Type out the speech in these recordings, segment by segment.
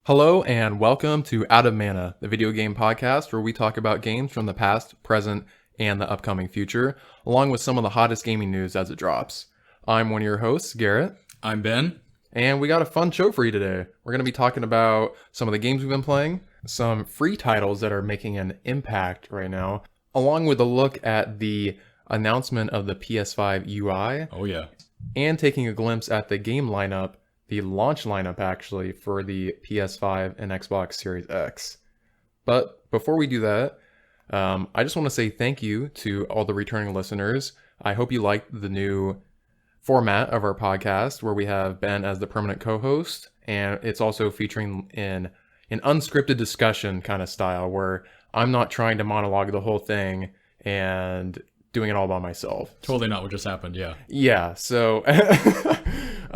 Hello and welcome to Out of Mana, the video game podcast where we talk about games from the past, present, and the upcoming future, along with some of the hottest gaming news as it drops. I'm one of your hosts, Garrett. I'm Ben. And we got a fun show for you today. We're going to be talking about some of the games we've been playing, some free titles that are making an impact right now, along with a look at the announcement of the PS5 UI. Oh yeah. And taking a glimpse at the game lineup, the launch lineup actually, for the PS5 and Xbox Series X. But before we do that, I just want to say thank you to all the returning listeners. I hope you liked the new format of our podcast where we have Ben as the permanent co-host, and it's also featuring in an unscripted discussion kind of style where I'm not trying to monologue the whole thing and doing it all by myself. Totally not what just happened, yeah. Yeah, so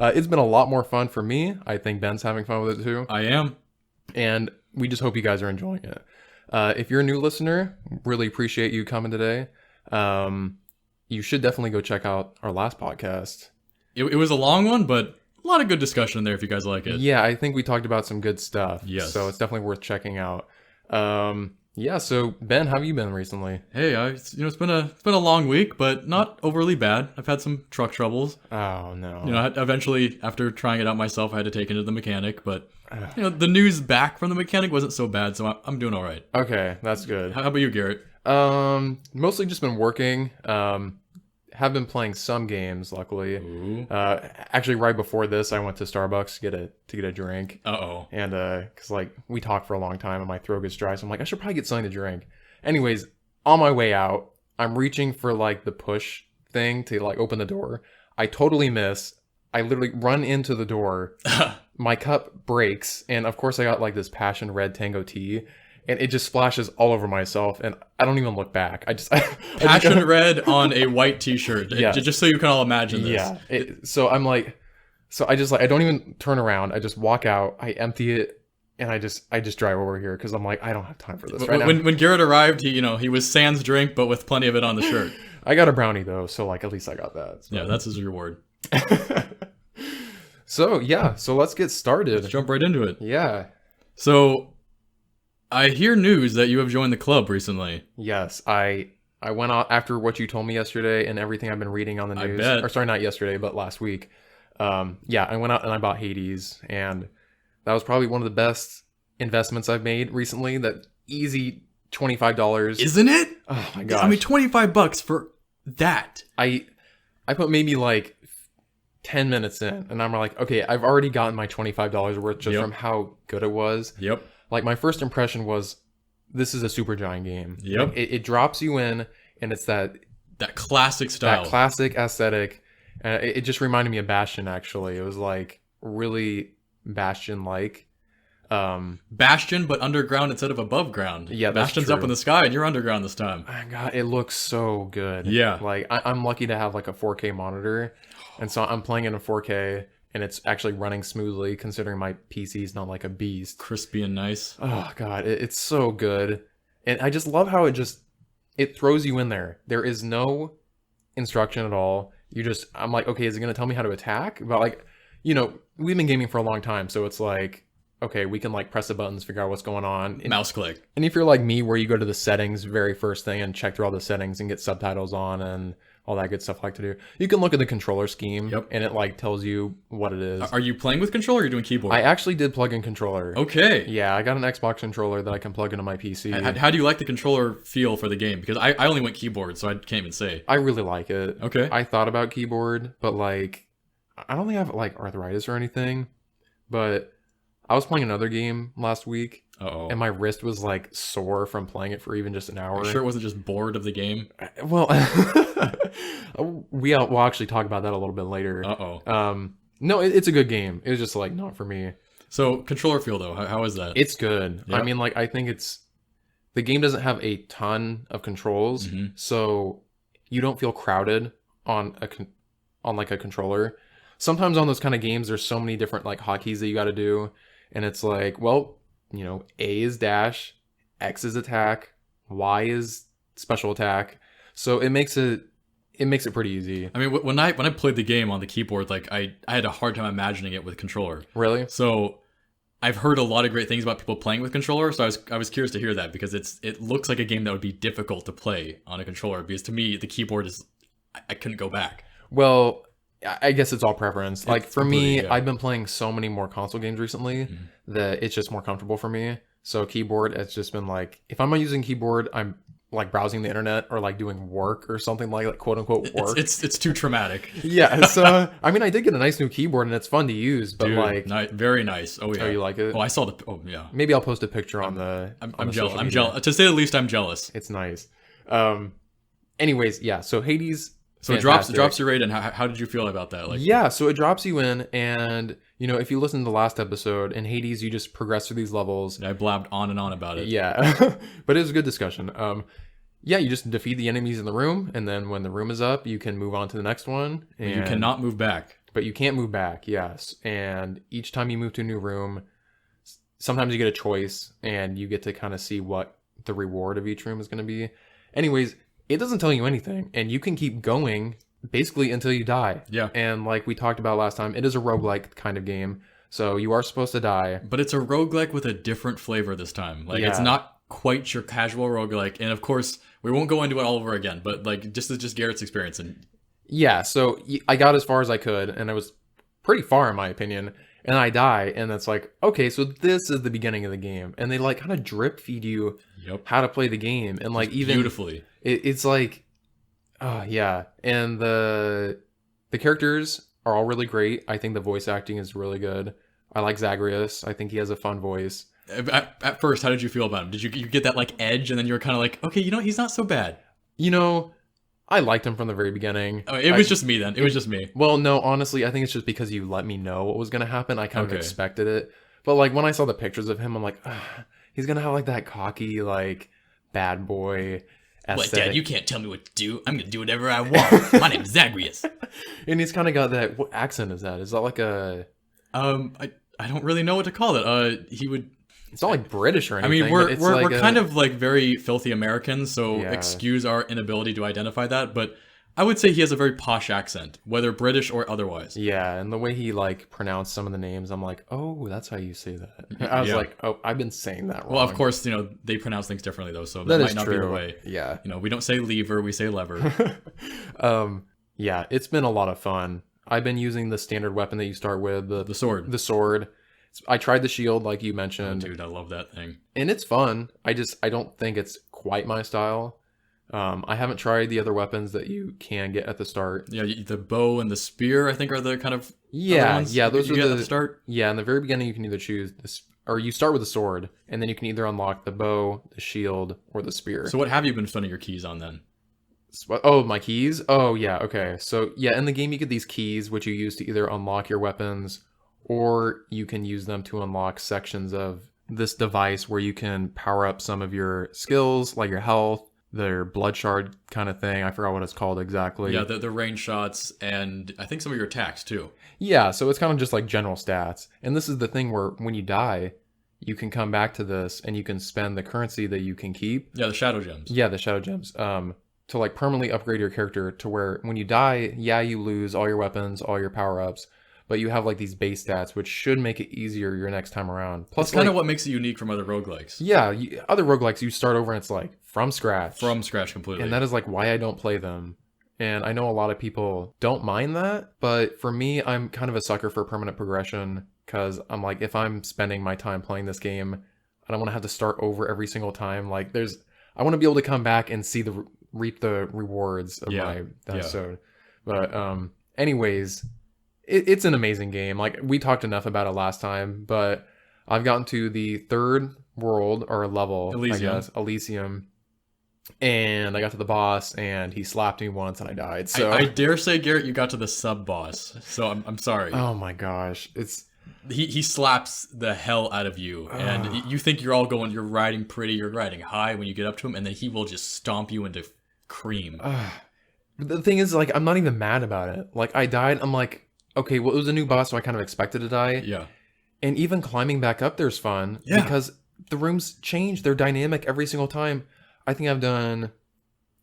it's been a lot more fun for me. I think Ben's having fun with it too. I am. And we just hope you guys are enjoying it. If you're a new listener, really appreciate you coming today. You should definitely go check out our last podcast. It was a long one, but a lot of good discussion in there if you guys like it. Yeah, I think we talked about some good stuff. Yes. So it's definitely worth checking out. Yeah, so Ben, how have you been recently? Hey, it's been a long week, but not overly bad. I've had some truck troubles. Oh no. Eventually, after trying it out myself, I had to take it to the mechanic, but the news back from the mechanic wasn't so bad, so I'm doing all right. Okay, that's good. How about you, Garrett? Mostly just been working. Have been playing some games, luckily. Ooh. Actually, right before this, I went to Starbucks to get a drink. Uh-oh. And because like we talked for a long time and my throat gets dry, so I'm like, I should probably get something to drink. Anyways, on my way out, I'm reaching for like the push thing to like open the door. I totally miss. I literally run into the door. My cup breaks, and of course I got like this passion red tango tea. And it just splashes all over myself, and I don't even look back. Passion red on a white t-shirt. Yeah. Just so you can all imagine this. Yeah. So I just like, I don't even turn around. I just walk out, I empty it, and I just drive over here because I'm like, I don't have time for this right now. When Garrett arrived, he was sans drink, but with plenty of it on the shirt. I got a brownie though, so like at least I got that. So. Yeah, that's his reward. So let's get started. Let's jump right into it. Yeah. So I hear news that you have joined the club recently. Yes, I went out after what you told me yesterday and everything I've been reading on the news. I bet. Or sorry, not yesterday, but last week. Yeah, I went out and I bought HADES, and that was probably one of the best investments I've made recently. That easy $25. Isn't it? Oh my gosh. I mean, $25 for that. I put maybe like 10 minutes in, and I'm like, okay, I've already gotten my $25 worth just from how good it was. Yep. Like, my first impression was, this is a super giant game. Yep. Like, it drops you in, and it's that classic style. That classic aesthetic. It just reminded me of Bastion, actually. It was, like, really Bastion-like. Bastion, but underground instead of above ground. Yeah, that's Bastion's true. up in the sky, and you're underground this time. Oh, God, it looks so good. Yeah. Like, I'm lucky to have, like, a 4K monitor, and so I'm playing in a 4K, and it's actually running smoothly considering my PC's not like a beast. Crispy and nice. Oh god, it's so good. And I just love how it throws you in there. There is no instruction at all. I'm like, okay, is it going to tell me how to attack? But like, we've been gaming for a long time, so it's like, okay, we can like press the buttons, figure out what's going on. Mouse click. And if you're like me, where you go to the settings very first thing and check through all the settings and get subtitles on and all that good stuff I like to do. You can look at the controller scheme, Yep. and it like tells you what it is. Are you playing with controller or are you doing keyboard? I actually did plug in controller. Okay. Yeah, I got an Xbox controller that I can plug into my PC. How do you like the controller feel for the game? Because I only went keyboard, so I can't even say. I really like it. Okay. I thought about keyboard, but like, I don't think I have like arthritis or anything, but I was playing another game last week. Uh-oh. And my wrist was like sore from playing it for even just an hour. Are you sure it wasn't just bored of the game? Well, we'll actually talk about that a little bit later. Uh-oh. No, it's a good game. It was just like not for me. So controller feel though, how is that? It's good. Yep. I mean, like, I think the game doesn't have a ton of controls, so you don't feel crowded on like a controller. Sometimes on those kind of games, there's so many different like hotkeys that you got to do, and it's like, well, A is dash, X is attack, Y is special attack. So it makes it pretty easy. I mean, when I played the game on the keyboard, like I had a hard time imagining it with controller. Really? So I've heard a lot of great things about people playing with controller, so I was curious to hear that because it looks like a game that would be difficult to play on a controller because to me the keyboard is I couldn't go back. Well, I guess it's all preference. Like for me, completely, yeah. I've been playing so many more console games recently that it's just more comfortable for me. So keyboard, it's just been like, if I'm not using keyboard, I'm like browsing the internet or like doing work or something like quote unquote work. It's too traumatic. Yeah. So I mean, I did get a nice new keyboard and it's fun to use, but Dude, like, very nice. Oh yeah. oh, you like it? Oh, I saw the. Oh yeah. Maybe I'll post a picture on the. I'm jealous. I'm jealous. To say the least, I'm jealous. It's nice. Anyways, yeah. So Hades. So it fantastic. drops your rate, and how did you feel about that? Like, Yeah, so it drops you in, and you know, if you listen to the last episode in Hades, you just progress through these levels. I blabbed on and on about it. Yeah, but it was a good discussion. Yeah, you just defeat the enemies in the room, and then when the room is up, you can move on to the next one. And, You cannot move back. but you can't move back. Yes, and each time you move to a new room, sometimes you get a choice, and you get to kind of see what the reward of each room is going to be. Anyways, it doesn't tell you anything, and you can keep going basically until you die. Yeah. And like we talked about last time, it is a roguelike kind of game. So you are supposed to die. But it's a roguelike with a different flavor this time. Like, it's Yeah. not quite your casual roguelike. And of course, we won't go into it all over again, but like, just Garrett's experience. And Yeah, so I got as far as I could, and I was pretty far in my opinion. And I die, and it's like, okay, so this is the beginning of the game. And they like kind of drip feed you yep. how to play the game. And like even Beautifully. it's like, oh yeah. And the characters are all really great. I think the voice acting is really good. I like Zagreus. I think he has a fun voice. At first, how did you feel about him? Did you get that like edge, and then you were kind of like, okay, you know, he's not so bad. You know, I liked him from the very beginning. Oh, it was just me then. It was just me. Well, no, honestly, I think it's just because you let me know what was going to happen. I kind of Okay. expected it. But like when I saw the pictures of him, I'm like, he's going to have like that cocky, like bad boy What, aesthetic. Dad? You can't tell me what to do. I'm gonna do whatever I want. My name's Zagreus. And he's kind of got that, what accent is that? Is that like a, I don't really know what to call it. He would. it's not like British or I anything. mean, but it's like we're kind of like very filthy Americans, so Yeah. excuse our inability to identify that. But I would say he has a very posh accent, whether British or otherwise. Yeah, and the way he like pronounced some of the names, I'm like, oh, that's how you say that. I was Yeah. like, oh, I've been saying that wrong. Well, of course, you know they pronounce things differently though, so that that is might not true. be the way. Yeah. You know, we don't say lever, we say lever. Yeah, it's been a lot of fun. I've been using the standard weapon that you start with, The sword. The sword. I tried the shield, like you Oh, mentioned, dude, I love that thing. and it's fun. I don't think it's quite my style. I haven't tried the other weapons that you can get at the start. Yeah, the bow and the spear, I think, are the kind of other Yeah, ones yeah, those you are get the at the start. Yeah, in the very beginning, you can either choose this, or you start with the sword, and then you can either unlock the bow, the shield, or the spear. So what have you been spending your keys on then? Oh, my keys? Oh, yeah, okay. So, yeah, in the game, you get these keys, which you use to either unlock your weapons, or you can use them to unlock sections of this device where you can power up some of your skills, like your health, their blood shard kind of thing. I forgot what it's called exactly. Yeah, the range shots and I think some of your attacks too. Yeah, so it's kind of just like general stats. And this is the thing where when you die, you can come back to this and you can spend the currency that you can keep. Yeah, the shadow gems. Yeah, the shadow gems. To like permanently upgrade your character to where when you die, yeah, you lose all your weapons, all your power-ups, but you have like these base stats, which should make it easier your next time around. Plus, That's kind like, of what makes it unique from other roguelikes. yeah, other roguelikes, you start over and it's like from scratch. From scratch completely. And that is like why I don't play them. And I know a lot of people don't mind that, but for me, I'm kind of a sucker for permanent progression because I'm like, if I'm spending my time playing this game, I don't want to have to start over every single time. Like I want to be able to come back and see reap the rewards of my episode. But anyways, it's an amazing game. Like we talked enough about it last time, but I've gotten to the third world or level, Elysium. I guess, Elysium. And I got to the boss, and he slapped me once, and I died. So I dare say, Garrett, you got to the sub boss. So I'm sorry. oh my gosh, it's He slaps the hell out of you, and you think you're you're riding pretty, you're riding high when you get up to him, and then he will just stomp you into cream. the thing is, like, I'm not even mad about it. Like, I died. I'm like, okay, well, it was a new boss, so I kind of expected to die. Yeah. And even climbing back up there's fun Yeah. because the rooms change. They're dynamic every single time. I think I've done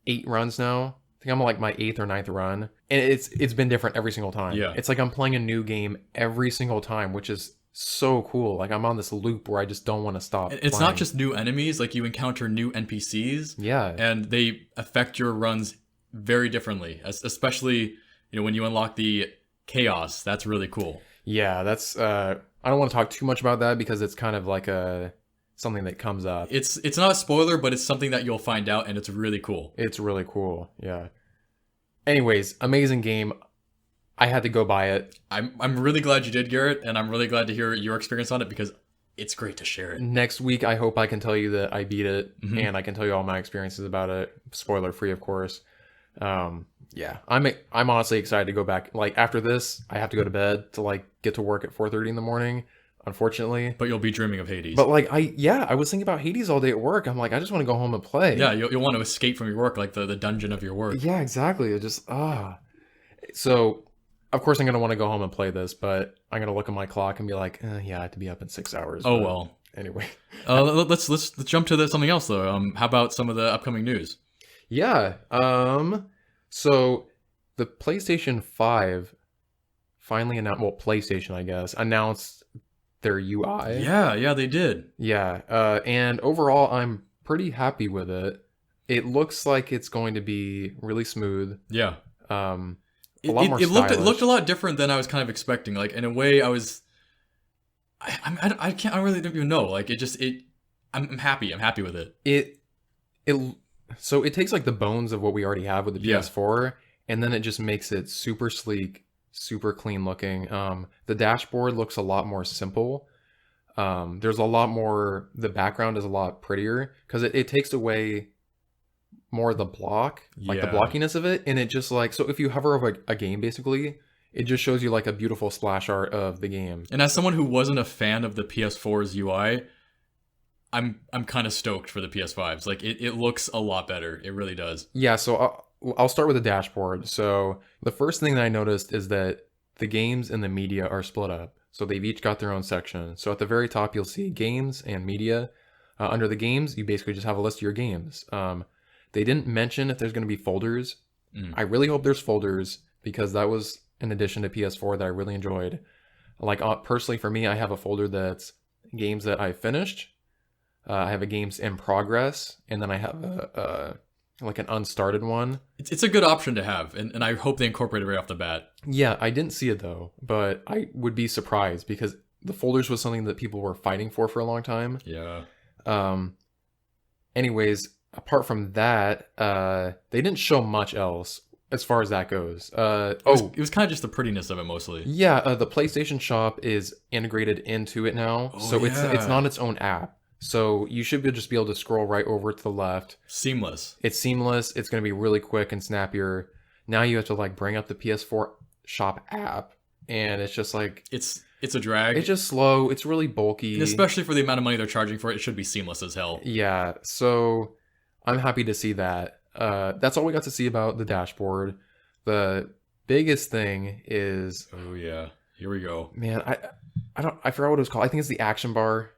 8 runs now. I think I'm on like my 8th or 9th run. And it's been different every single time. Yeah. It's like I'm playing a new game every single time, which is so cool. Like I'm on this loop where I just don't want to stop It's not playing. just new enemies, like you encounter new NPCs, Yeah. and they affect your runs very differently, especially, when you unlock the chaos. That's really cool. Yeah, that's I don't want to talk too much about that because it's kind of like a something that comes up. It's not a spoiler, but it's something that you'll find out, and it's really cool. It's really cool. Yeah. Anyways, amazing game. I had to go buy it. I'm really glad you did, Garrett, and I'm really glad to hear your experience on it because it's great to share it. Next week, I hope I can tell you that I beat it Mhm. and I can tell you all my experiences about it. Spoiler free, of course. Yeah, I'm honestly excited to go back. Like after this, I have to go to bed to like get to work at 4:30 in the morning. Unfortunately, But you'll be dreaming of Hades. but like I was thinking about Hades all day at work. I'm like, I just want to go home and play. Yeah, you'll want to escape from your work, like the dungeon of your work. Yeah, exactly. It just So, of course, I'm gonna want to go home and play this, but I'm gonna look at my clock and be like, yeah, I have to be up in 6 hours. Oh But well. Anyway, Let's jump to something else though. How about some of the upcoming news? yeah. So the PlayStation 5 finally announced. Well, PlayStation, I guess, announced their UI. Yeah, they did. Yeah. And overall, I'm pretty happy with it. It looks like it's going to be really smooth. Yeah. A It, lot it, more it looked stylish. a lot different than I was kind of expecting. Like in a way, I was. I can't. I really don't even know. Like I'm happy. I'm happy with it. It so it takes like the bones of what we already have with the Yeah. PS4 and then it just makes it super sleek, super clean looking. The dashboard looks a lot more simple. There's a lot more, the background is a lot prettier because it takes away more of the block, like the Yeah. blockiness of it, and it just like, so if you hover over a game basically, it just shows you like a beautiful splash art of the game. And as someone who wasn't a fan of the PS4's UI, I'm kind of stoked for the PS5's. Like it looks a lot better. It really does. Yeah, so I'll start with the dashboard. So the first thing that I noticed is that the games and the media are split up. So they've each got their own section. So at the very top, you'll see games and media. Under the games, you basically just have a list of your games. They didn't mention if there's going to be folders. I really hope there's folders because that was an addition to PS4 that I really enjoyed. Like personally for me, I have a folder that's games that I finished. I have a games in progress, and then I have a like an unstarted one. It's a good option to have, and I hope they incorporate it right off the bat. Yeah, I didn't see it though, but I would be surprised because the folders was something that people were fighting for a long time. Yeah. Anyways, apart from that, they didn't show much else as far as that goes. It was kind of just the prettiness of it mostly. Yeah, the PlayStation Shop is integrated into it now, Oh, so it's yeah. not its own app. So you should just be able to scroll right over to the left. Seamless. It's seamless. It's going to be really quick and snappier. Now you have to like bring up the PS4 Shop app, and it's just like It's a drag. it's just slow. It's really bulky. And especially for the amount of money they're charging for it, it should be seamless as hell. Yeah, so I'm happy to see that. That's all we got to see about the dashboard. The biggest thing is, Oh yeah. Here we go. man, I forgot what it was called. I think it's the action bar.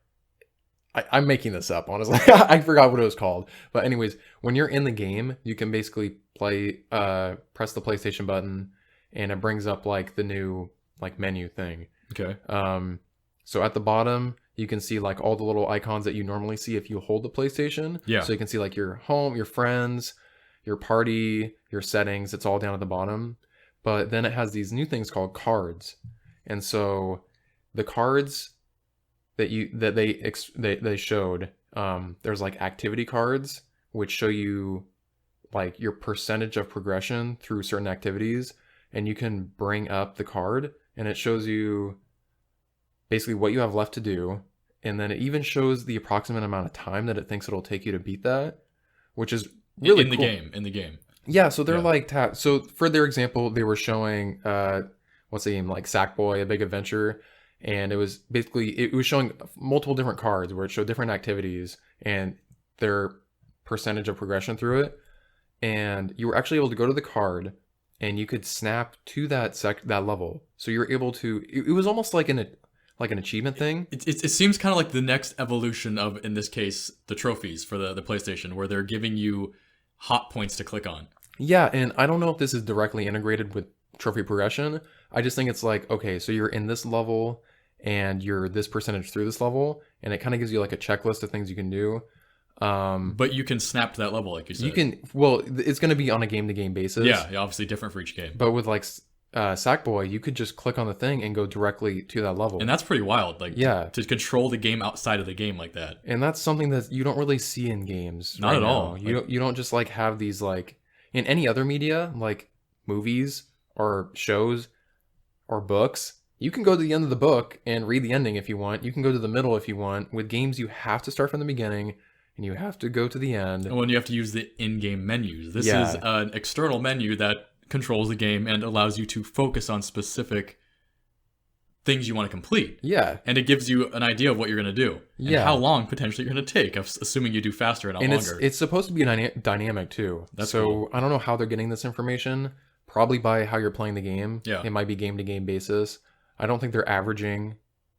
I'm making this up, honestly. I forgot what it was called. But anyways, when you're in the game, you can basically press the PlayStation button, and it brings up like the new like menu thing. Okay. So at the bottom, you can see like all the little icons that you normally see if you hold the PlayStation. Yeah. So you can see like your home, your friends, your party, your settings. It's all down at the bottom. But then it has these new things called cards. And so the cards that they showed, there's like activity cards which show you like your percentage of progression through certain activities, and you can bring up the card and it shows you basically what you have left to do, and then it even shows the approximate amount of time that it thinks it'll take you to beat that, which is really in the cool. game. Yeah, so they're Yeah. like so for their example, they were showing what's the game, like Sackboy: A Big Adventure, and it was basically it was showing multiple different cards where it showed different activities and their percentage of progression through it, and you were actually able to go to the card and you could snap to that level. So you're able to. It was almost like an achievement thing. It seems kind of like the next evolution of, in this case, the trophies for the PlayStation, where they're giving you hot points to click on. Yeah, and I don't know if this is directly integrated with trophy progression. I just think it's like, okay, so you're in this level and you're this percentage through this level, and it kind of gives you like a checklist of things you can do. But you can snap to that level, like you said. You can, well, it's going to be on a game-to-game basis. Yeah, obviously different for each game. But with like Sackboy, you could just click on the thing and go directly to that level. And that's pretty wild. Like, yeah, to control the game outside of the game like that. And that's something that you don't really see in games. Not at all. You don't just like have these like in any other media, like movies or shows or books. You can go to the end of the book and read the ending if you want. You can go to the middle if you want. With games, you have to start from the beginning and you have to go to the end. And when you have to use the in-game menus. This Yeah. is an external menu that controls the game and allows you to focus on specific things you want to complete. Yeah. And it gives you an idea of what you're going to do. And Yeah. how long potentially you're going to take, assuming you do faster and not And longer. it's supposed to be dynamic too. That's so cool. I don't know how they're getting this information. Probably by how you're playing the game. Yeah. It might be game-to-game basis. I don't think they're averaging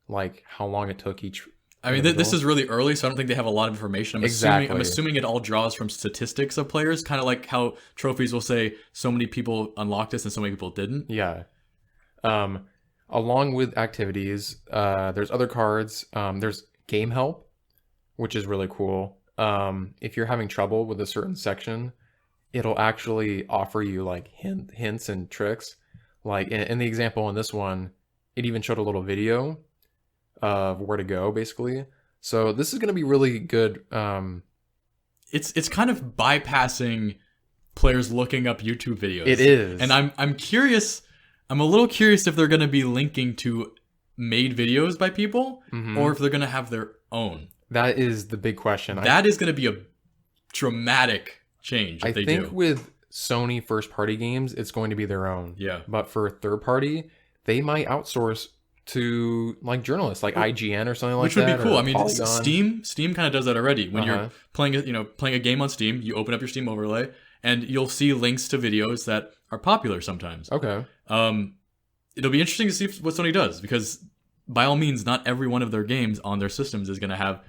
like how long it took each. I mean, this is really early, so I don't think they have a lot of information. Exactly. I'm assuming it all draws from statistics of players, kind of like how trophies will say so many people unlocked this and so many people didn't. Yeah. Along with activities, there's other cards. There's game help, which is really cool. If you're having trouble with a certain section, it'll actually offer you like hints and tricks. Like in the example in this one, it even showed a little video of where to go, basically. So this is going to be really good. It's kind of bypassing players looking up YouTube videos. It is. And I'm curious. I'm a little curious if they're going to be linking to made videos by people, or if they're going to have their own. That is the big question. That is going to be a dramatic change if they do. I think with Sony first-party games, it's going to be their own. Yeah. But for third-party, they might outsource to like journalists, like IGN or something like that. Which would be cool. or I mean, Polygon. Steam kind of does that already. When you're playing a game on Steam, you open up your Steam overlay, and you'll see links to videos that are popular sometimes. Okay. It'll be interesting to see what Sony does, because by all means, not every one of their games on their systems is going to have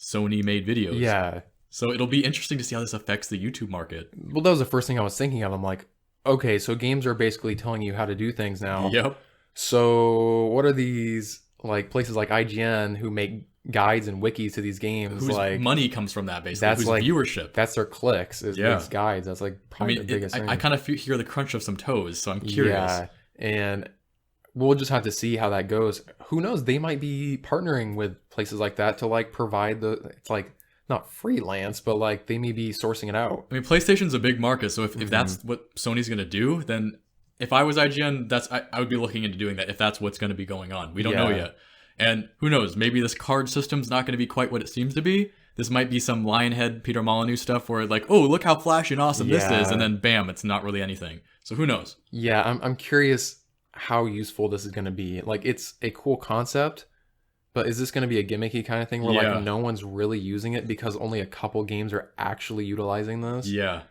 Sony-made videos. Yeah. So it'll be interesting to see how this affects the YouTube market. Well, that was the first thing I was thinking of. I'm like, okay, so games are basically telling you how to do things now. Yep. So what are these like places like IGN who make guides and wikis to these games? Whose like money comes from that, basically. that's Whose like viewership. That's their clicks. Is Yeah. these guides? That's like I probably mean, the biggest thing. I kind of hear the crunch of some toes, so I'm curious. Yeah, and we'll just have to see how that goes. Who knows? They might be partnering with places like that to like provide the. It's like not freelance, but like they may be sourcing it out. I mean, PlayStation's a big market, so if that's what Sony's going to do, then if I was IGN, I would be looking into doing that if that's what's going to be going on. We don't know yet. And who knows? Maybe this card system's not going to be quite what it seems to be. This might be some Lionhead, Peter Molyneux stuff where like, oh, look how flashy and awesome this is, and then bam, it's not really anything. So who knows? Yeah, I'm curious how useful this is going to be. Like, it's a cool concept, but is this going to be a gimmicky kind of thing where like no one's really using it because only a couple games are actually utilizing this? Yeah.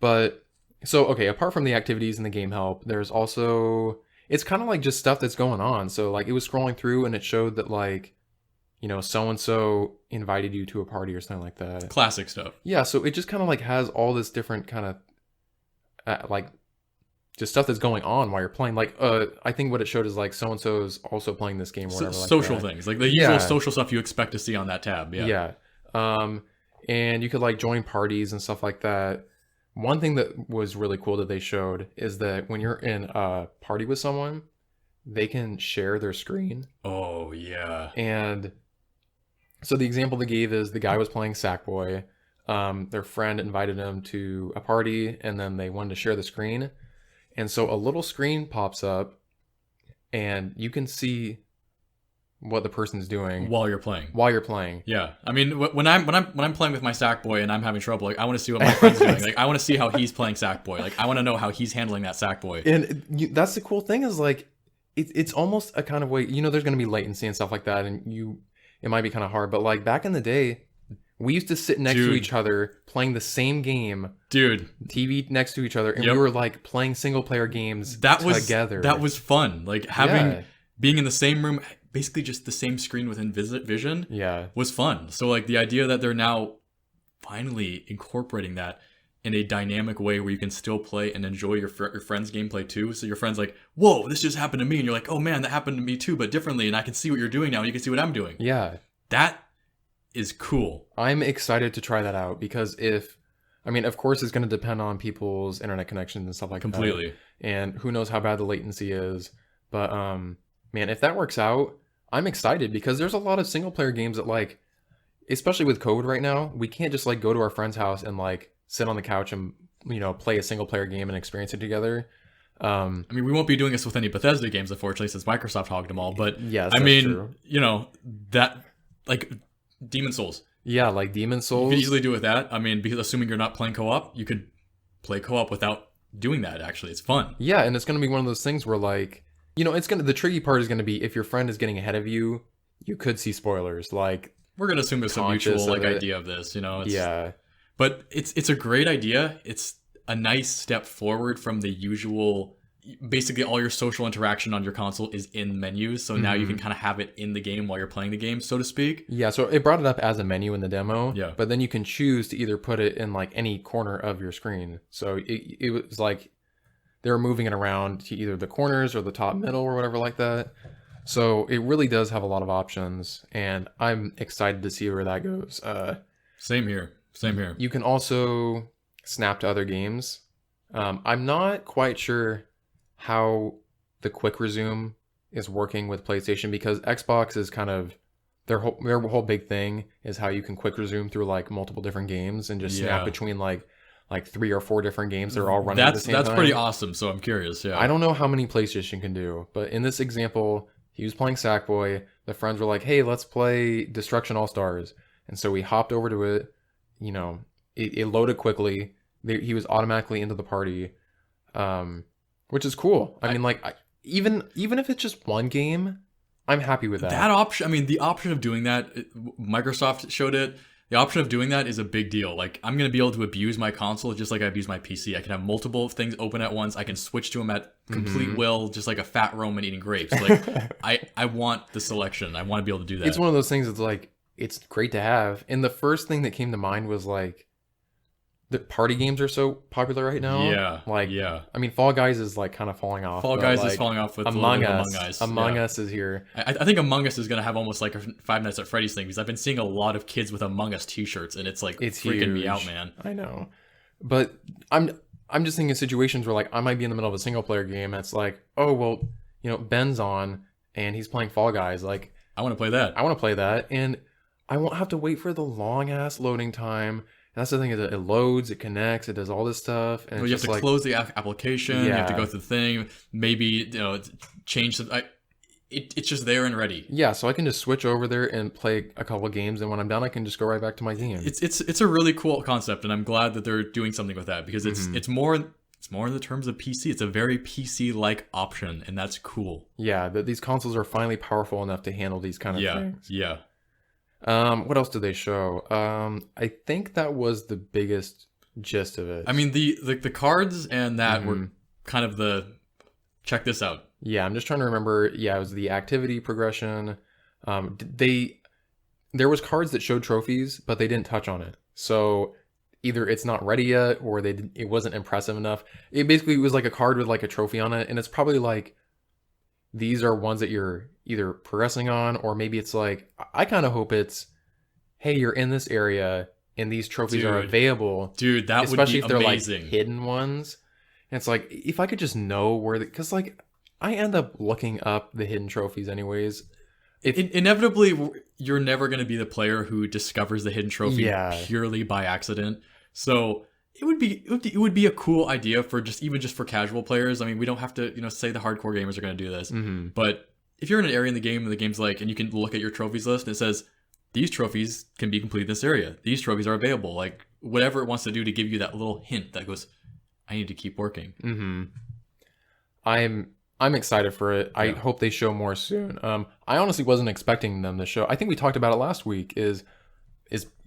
But so okay, apart from the activities and the game help, there's also it's kind of like just stuff that's going on. So like it was scrolling through and it showed that like, you know, so and so invited you to a party or something like that. Classic stuff. Yeah, so it just kind of like has all this different kind of like just stuff that's going on while you're playing. Like I think what it showed is like so and so is also playing this game or whatever. Social like that. things, like the usual social stuff you expect to see on that tab. Yeah. And you could like join parties and stuff like that. One thing that was really cool that they showed is that when you're in a party with someone, they can share their screen. Oh, yeah. And so the example they gave is the guy was playing Sackboy. Their friend invited him to a party, and then they wanted to share the screen. And so a little screen pops up, and you can see what the person's doing while you're playing. Yeah. I mean, when I'm playing with my Sackboy and I'm having trouble, like I want to see what my friend's doing. Like I want to see how he's playing Sackboy. Like I want to know how he's handling that Sackboy. And that's the cool thing is like it's almost a kind of way, you know, there's going to be latency and stuff like that, and it might be kind of hard, but like back in the day, we used to sit next to each other playing the same game. TV next to each other, and we were like playing single player games together. That was fun. Like being in the same room, basically just the same screen within vision was fun. So like the idea that they're now finally incorporating that in a dynamic way where you can still play and enjoy your friend's gameplay too. So your friend's like, whoa, this just happened to me. And you're like, oh man, that happened to me too, but differently. And I can see what you're doing now and you can see what I'm doing. Yeah. That is cool. I'm excited to try that out because of course it's going to depend on people's internet connections and stuff like Completely. that. And who knows how bad the latency is. But man, if that works out, I'm excited because there's a lot of single player games that like, especially with COVID right now, we can't just like go to our friend's house and like sit on the couch and, play a single player game and experience it together. We won't be doing this with any Bethesda games, unfortunately, since Microsoft hogged them all. But yes, true. That like Demon Souls. Yeah, like Demon Souls. You could easily do with that. Because assuming you're not playing co-op, you could play co-op without doing that. Actually, it's fun. Yeah, and it's gonna be one of those things where like, the tricky part is gonna be if your friend is getting ahead of you, you could see spoilers. Like we're gonna assume there's a mutual idea of this. Yeah. But it's a great idea. It's a nice step forward from the usual. Basically, all your social interaction on your console is in menus, so now you can kind of have it in the game while you're playing the game, so to speak. Yeah, so it brought it up as a menu in the demo. Yeah. But then you can choose to either put it in like any corner of your screen. So it was like they were moving it around to either the corners or the top middle or whatever like that. So it really does have a lot of options, and I'm excited to see where that goes. Same here. You can also snap to other games. I'm not quite sure how the quick resume is working with PlayStation because Xbox is kind of their whole big thing is how you can quick resume through like multiple different games and just snap between like 3 or 4 different games that are all running at the same time. That's pretty awesome. So I'm curious. Yeah. I don't know how many PlayStation can do, but in this example, he was playing Sackboy. The friends were like, "Hey, let's play Destruction All Stars," and so we hopped over to it. It loaded quickly. He was automatically into the party, which is cool. Even if it's just one game, I'm happy with that. That option, the option of doing that, Microsoft showed it. The option of doing that is a big deal. Like, I'm going to be able to abuse my console just like I abuse my PC. I can have multiple things open at once. I can switch to them at complete will, just like a fat Roman eating grapes. Like, I want the selection. I want to be able to do that. It's one of those things that's like, it's great to have. And the first thing that came to mind was like, the party games are so popular right now. Yeah. Fall Guys is like kind of falling off. Fall Guys is falling off with Among Us. Among Us is here. I think Among Us is going to have almost like a Five Nights at Freddy's thing because I've been seeing a lot of kids with Among Us t-shirts and it's freaking huge. Me out, man. I know. But I'm just thinking of situations where like I might be in the middle of a single player game and it's like, oh, well, Ben's on and he's playing Fall Guys. Like, I want to play that. And I won't have to wait for the long ass loading time. And that's the thing, is it loads, it connects, it does all this stuff. And you have to close the application, you have to go through the thing, maybe change some. It's just there and ready. Yeah, so I can just switch over there and play a couple games, and when I'm done, I can just go right back to my game. It's a really cool concept, and I'm glad that they're doing something with that because it's more in the terms of PC. It's a very PC-like option, and that's cool. Yeah, that these consoles are finally powerful enough to handle these kind of things. Yeah. What else did they show? I think that was the biggest gist of it. The cards and that were kind of the check this out. Yeah, I'm just trying to remember. Yeah, it was the activity progression. There was cards that showed trophies, but they didn't touch on it. So either it's not ready yet, or it wasn't impressive enough. It basically was like a card with like a trophy on it, and it's probably like these are ones that you're either progressing on, or maybe it's like, I kind of hope it's, hey, you're in this area and these trophies are available. Dude, that would be especially if they're amazing. Like hidden ones. And it's like, if I could just know where, because like I end up looking up the hidden trophies anyways. Inevitably, you're never going to be the player who discovers the hidden trophy purely by accident. So it would be a cool idea for just for casual players. We don't have to say the hardcore gamers are going to do this, but if you're in an area in the game and the game's like, and you can look at your trophies list and it says these trophies can be completed in this area, these trophies are available, like whatever it wants to do to give you that little hint that goes, I need to keep working. I'm excited for it. I hope they show more soon. I honestly wasn't expecting them to show. I think we talked about it last week. Is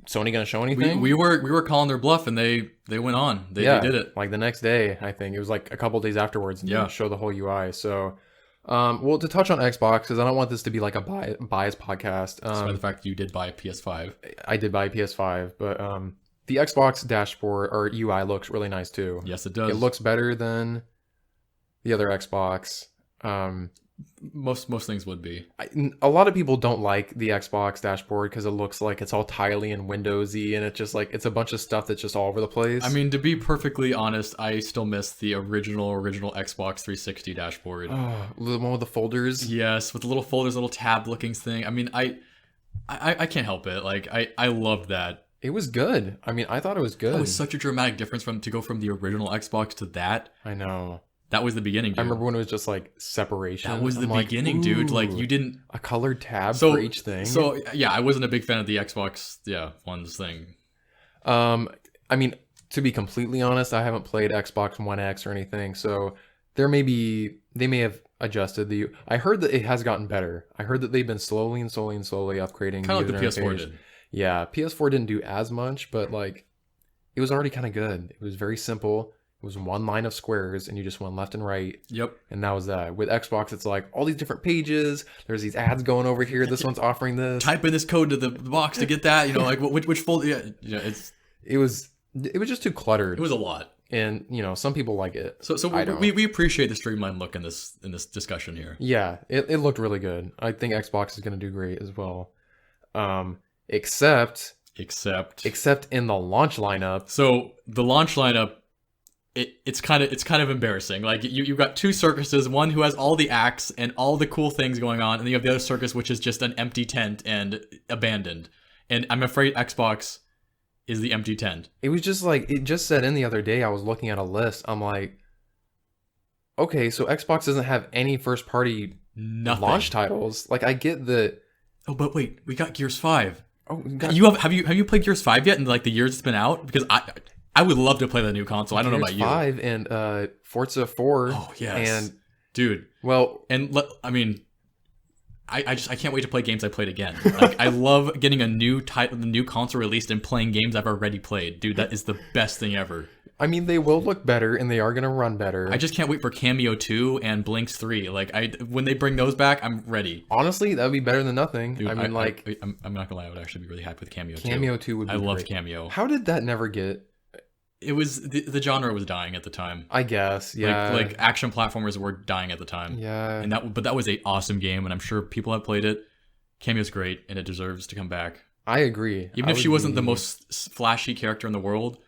Sony going to show anything? We were calling their bluff, and they went on. They did it. Like the next day, I think. It was like a couple days afterwards, and they show the whole UI. So, well, to touch on Xbox, because I don't want this to be like a bias podcast. Despite the fact that you did buy a PS5. I did buy a PS5, but the Xbox dashboard or UI looks really nice too. Yes, it does. It looks better than the other Xbox. Most things would be. A lot of people don't like the Xbox dashboard because it looks like it's all tiley and Windowsy, and it's just like it's a bunch of stuff that's just all over the place. I mean, to be perfectly honest, I still miss the original Xbox 360 dashboard. The one with the folders. Yes, with the little folders, little tab looking thing. I mean, I can't help it. Like I loved that. It was good. I mean, I thought it was good. It was such a dramatic difference to go from the original Xbox to that. I know. That was the beginning, dude. I remember when it was just like separation. That was the I'm beginning, like, dude. Like ooh, you didn't a colored tab for each thing. So yeah, I wasn't a big fan of the Xbox One's thing. I mean, to be completely honest, I haven't played Xbox One X or anything, so they may have adjusted the. I heard that it has gotten better. I heard that they've been slowly upgrading. Kind of like the PS4 did. Yeah, PS4 didn't do as much, but like it was already kind of good. It was very simple. It was one line of squares, and you just went left and right. Yep. And that was that. With Xbox, it's like all these different pages. There's these ads going over here. This one's offering this. Type in this code to the box to get that. You know, like which folder? Yeah, It was just too cluttered. It was a lot. And some people like it. So we appreciate the streamlined look in this discussion here. Yeah, it looked really good. I think Xbox is going to do great as well. Except in the launch lineup. So the launch lineup, it's kind of embarrassing. Like you've got two circuses, one who has all the acts and all the cool things going on, and then you have the other circus which is just an empty tent and abandoned. And I'm afraid Xbox is the empty tent. It was just like it just said in the other day. I was looking at a list. I'm like, okay, so Xbox doesn't have any first party launch titles. Like I get the. Oh, but wait, we got Gears 5. Oh, have you played Gears 5 yet in like the years it's been out? Because I would love to play the new console. I don't know about you. 5 and Forza 4. Oh yes, and dude. Well, and I mean, I can't wait to play games I played again. Like I love getting a new the new console released and playing games I've already played. Dude, that is the best thing ever. I mean, they will look better and they are gonna run better. I just can't wait for Cameo 2 and Blinks 3. Like when they bring those back, I'm ready. Honestly, that would be better than nothing. Dude, I mean, I'm not gonna lie, I would actually be really happy with Cameo 2. Cameo 2 would be I love great. Cameo. How did that never get? It was the genre was dying at the time. I guess, yeah. Like action platformers were dying at the time. Yeah. And that was a awesome game, and I'm sure people have played it. Cameo's great, and it deserves to come back. I agree. Even if she wasn't the most flashy character in the world,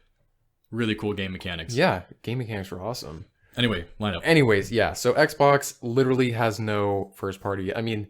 really cool game mechanics. Yeah, game mechanics were awesome. Anyway, lineup. Anyways, yeah. So Xbox literally has no first party. I mean,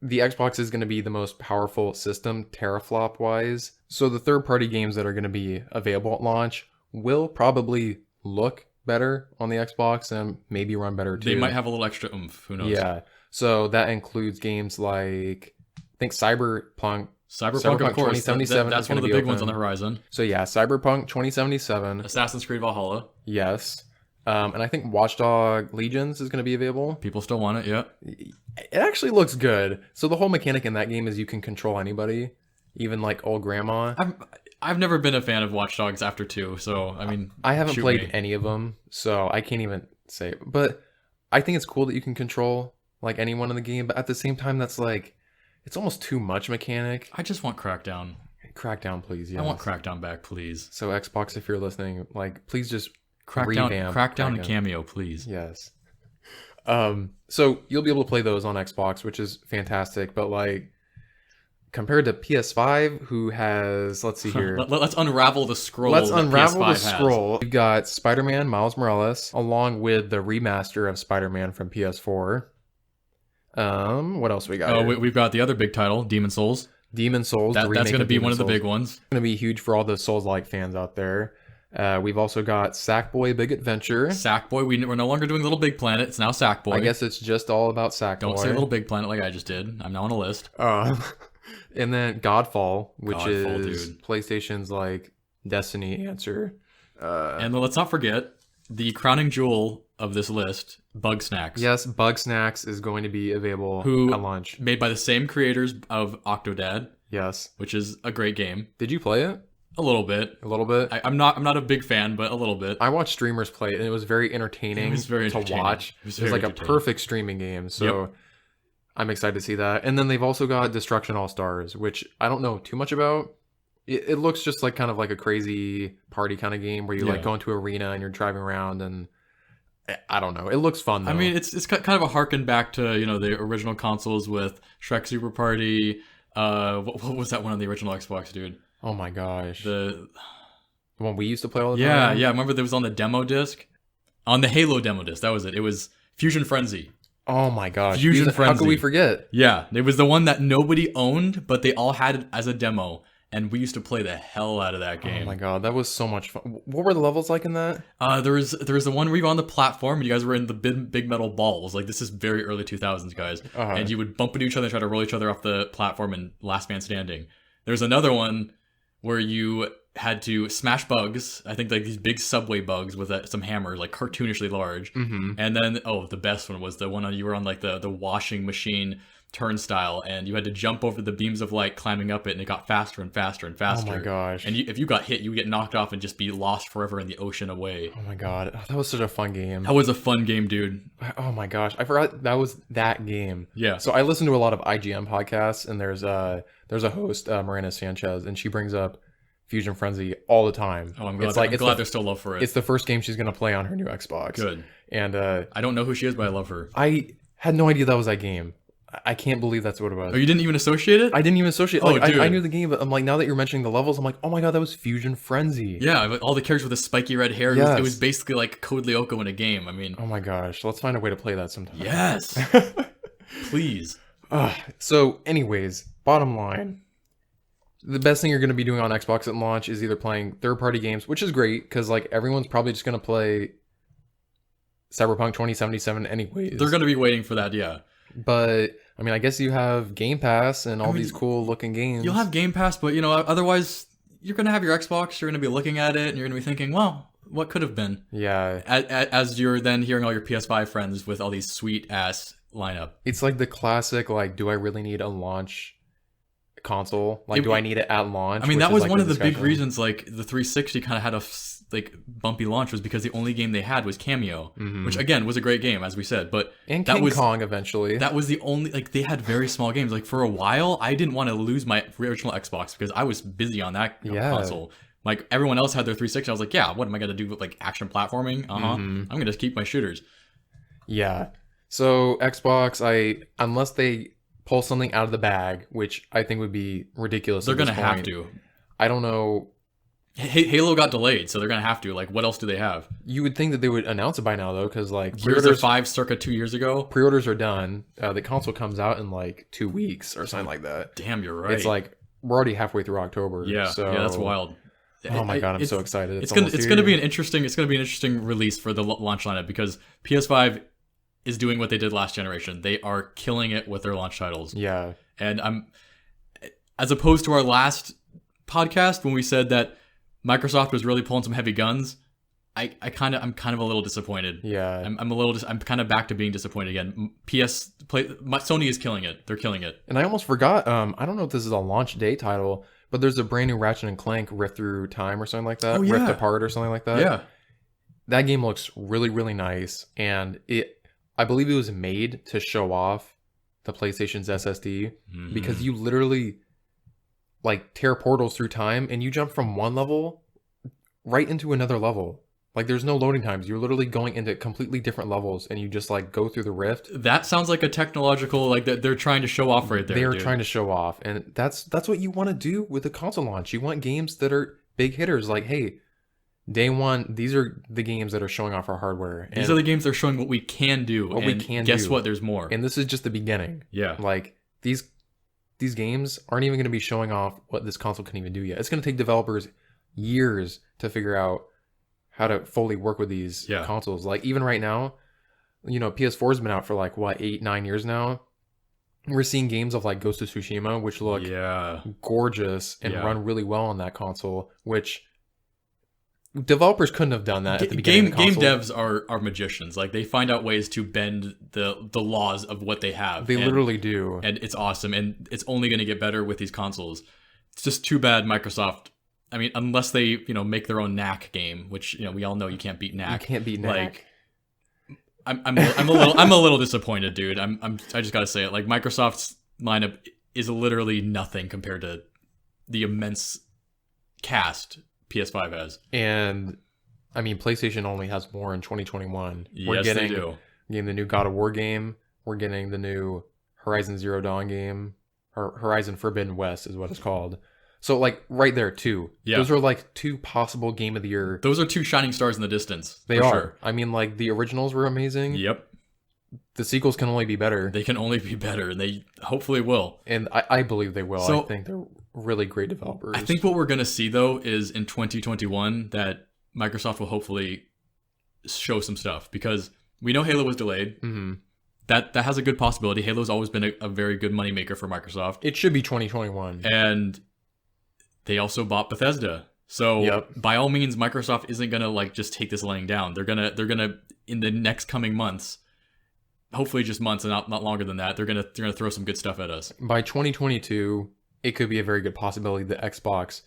the Xbox is going to be the most powerful system teraflop wise. So the third party games that are going to be available at launch will probably look better on the Xbox and maybe run better too. They might have a little extra oomph. Who knows? Yeah. So that includes games like, I think Cyberpunk of course. 2077. That's one of the big ones on the horizon. So yeah, Cyberpunk 2077. Assassin's Creed Valhalla. Yes. And I think Watchdog Legions is going to be available. People still want it, yeah. It actually looks good. So the whole mechanic in that game is you can control anybody, even like old grandma. I've never been a fan of Watch Dogs after 2, so I mean, I haven't played any of them, so I can't even say. But I think it's cool that you can control like anyone in the game. But at the same time, that's like it's almost too much mechanic. I just want Crackdown. Crackdown, please. Yes. I want Crackdown back, please. So Xbox, if you're listening, like please just Crackdown and Cameo, please. Yes. So you'll be able to play those on Xbox, which is fantastic. But like compared to PS5, who has, let's see here. Let's unravel the scroll. Let's unravel PS5 the scroll. We've got Spider-Man Miles Morales, along with the remaster of Spider-Man from PS4. What else we got? Oh, we've got the other big title, Demon Souls. Demon Souls. That's going to be one of the big ones. It's going to be huge for all the Souls-like fans out there. We've also got Sackboy Big Adventure. Sackboy, we're no longer doing Little Big Planet. It's now Sackboy. I guess it's just all about Sackboy. Don't say Little Big Planet like I just did. I'm now on a list. And then Godfall, which is dude. PlayStation's like Destiny answer. And let's not forget the crowning jewel of this list, Bugsnax. Yes, Bugsnax is going to be available at launch. Made by the same creators of Octodad. Yes. Which is a great game. Did you play it? A little bit. A little bit? I'm not a big fan, but a little bit. I watched streamers play it, and it was very entertaining to watch. It was like a perfect streaming game, so I'm excited to see that. And then they've also got Destruction All-Stars, which I don't know too much about. it looks just like kind of like a crazy party kind of game where you like Yeah. go into an arena and you're driving around and I don't know. It looks fun though. I mean, it's kind of a harken back to the original consoles with Shrek Super Party. What was that one on the original Xbox, dude? oh my gosh, the The one we used to play all the yeah, time. yeah. Remember there was on the demo disc, on the Halo demo disc. That was it. It was Fusion Frenzy. Oh my gosh, Fusion How could Frenzy. we forget? Yeah, it was the one that nobody owned, but they all had it as a demo, and we used to play the hell out of that Oh game. my god, that was so much fun. What were the levels like in that? There was the one where you were on the platform and you guys were in the big metal balls. Like this is very early 2000s, guys. Uh-huh. And you would bump into each other and try to roll each other off the platform and last man standing. There's another one where you had to smash bugs. I think like these big subway bugs with some hammers, like cartoonishly large. Mm-hmm. And then the best one was the one you were on like the washing machine turnstile, and you had to jump over the beams of light climbing up it, and it got faster and faster and Oh faster. my gosh. And if you got hit, you would get knocked off and just be lost forever in the ocean away. Oh my god, that was such a fun game. That was a fun game, dude. Oh my gosh, I forgot that was that game. Yeah. So I listen to a lot of IGN podcasts, and there's a host, Marina Sanchez, and she brings up Fusion Frenzy all the time. Oh, I'm glad, It's glad there's still love for it. it's the first game she's gonna play on her new Xbox. Good. And I don't know who she is, but I love her. I had no idea that was that game. I can't believe that's what it was. Oh, you didn't even associate it? I didn't even associate. Oh, Like I dude. knew the game, but I'm like, now that you're mentioning the levels, I'm like, oh my god, that was Fusion Frenzy. Yeah, but all the characters with the spiky red hair. Yes. It was basically like Code Lyoko in a game. I mean, Oh my gosh, let's find a way to play that sometime. yes. Please. So, anyways, bottom line, the best thing you're going to be doing on Xbox at launch is either playing third-party games, which is great because like everyone's probably just going to play Cyberpunk 2077 anyways. They're going to be waiting for that, yeah. But I mean, I guess you have Game Pass and all mean, these cool-looking games. You'll have Game Pass, but otherwise you're going to have your Xbox, you're going to be looking at it, and you're going to be thinking, well, what could have been? Yeah, As you're then hearing all your PS5 friends with all these sweet-ass lineup. it's like the classic like, do I really need a launch console? Like, do I need it at launch? I mean, Which that is, was like, one of the big discussion. reasons, like, the 360 kind of had a bumpy launch was because the only game they had was Cameo, which, again, was a great game, as we said, but And that King was Kong eventually. that was the only, like, they had very small games. Like, for a while, I didn't want to lose my original Xbox because I was busy on that Yeah. console. Like, everyone else had their 360. I was like, yeah, what am I going to do with, like, action platforming? I'm going to keep my shooters. Yeah. So Xbox, unless they pull something out of the bag, which I think would be ridiculous. They're going going to have to. I don't know. Halo got delayed, so they're going to have to. Like, what else do they have? You would think that they would announce it by now, though, because like Gears of pre-orders, 5 circa 2 years ago? pre-orders are done. The console comes out in like 2 weeks or something like that. Damn, you're right. It's like we're already halfway through October. yeah, So that's wild. Oh my god, I'm It's- so excited. It's almost gonna be here. an interesting release for the launch lineup because PS5 is doing what they did last generation. They are killing it with their launch titles. Yeah. And as opposed to our last podcast when we said that Microsoft was really pulling some heavy guns, I'm kind of a little disappointed. Yeah. I'm kind of back to being disappointed again. Sony is killing it. They're killing it. And I almost forgot. I don't know if this is a launch day title, but there's a brand new Ratchet and Clank Rift Through Time or something like that. Oh, yeah. Rift Apart or something like that. Yeah. That game looks really, really nice, and I believe it was made to show off the PlayStation's SSD because you literally like tear portals through time and you jump from one level right into another level. Like there's no loading times. You're literally going into completely different levels and you just like go through the rift. That sounds like a technological like that they're trying to show off right there. They are dude. trying to show off, and that's what you want to do with a console launch. You want games that are big hitters. Like, hey, day one, these are the games that are showing off our hardware. These are the games that are showing what we can do. What we and can guess do. what? There's more. And this is just the beginning. Yeah. Like these games aren't even going to be showing off what this console can even do yet. It's going to take developers years to figure out how to fully work with these consoles. Like even right now, PS4 has been out for like what 8-9 years now. We're seeing games of like Ghost of Tsushima, which look gorgeous and run really well on that console, which developers couldn't have done that at the beginning of the Game console. devs are magicians. Like they find out ways to bend the laws of what they have. They literally do. And it's awesome. And it's only going to get better with these consoles. It's just too bad Microsoft, I mean, unless they, make their own knack game, which, we all know you can't beat knack. You can't beat knack. Like, I'm a little disappointed, dude. I just gotta say it. Like Microsoft's lineup is literally nothing compared to the immense cast PS5 has. And I mean, PlayStation only has more in 2021. We're Yes, getting, they do. getting the new God of War game. We're getting the new Horizon Zero Dawn game. Or Horizon Forbidden West is what it's called. So, like, right there, too. Yeah. Those are, like, 2 possible Game of the Year. Those are 2 shining stars in the distance. They for are. Sure. I mean, like, the originals were amazing. Yep. The sequels can only be better. They can only be better, and they hopefully will. And I believe they will. So, I think they're really great developers. I think what we're going to see, though, is in 2021 that Microsoft will hopefully show some stuff. Because we know Halo was delayed. Mm-hmm. That has a good possibility. Halo's always been a very good moneymaker for Microsoft. It should be 2021. And they also bought Bethesda. So by all means, Microsoft isn't gonna like just take this laying down. They're gonna in the next coming months, hopefully just months and not longer than that, they're gonna throw some good stuff at us. By 2022, it could be a very good possibility that Xbox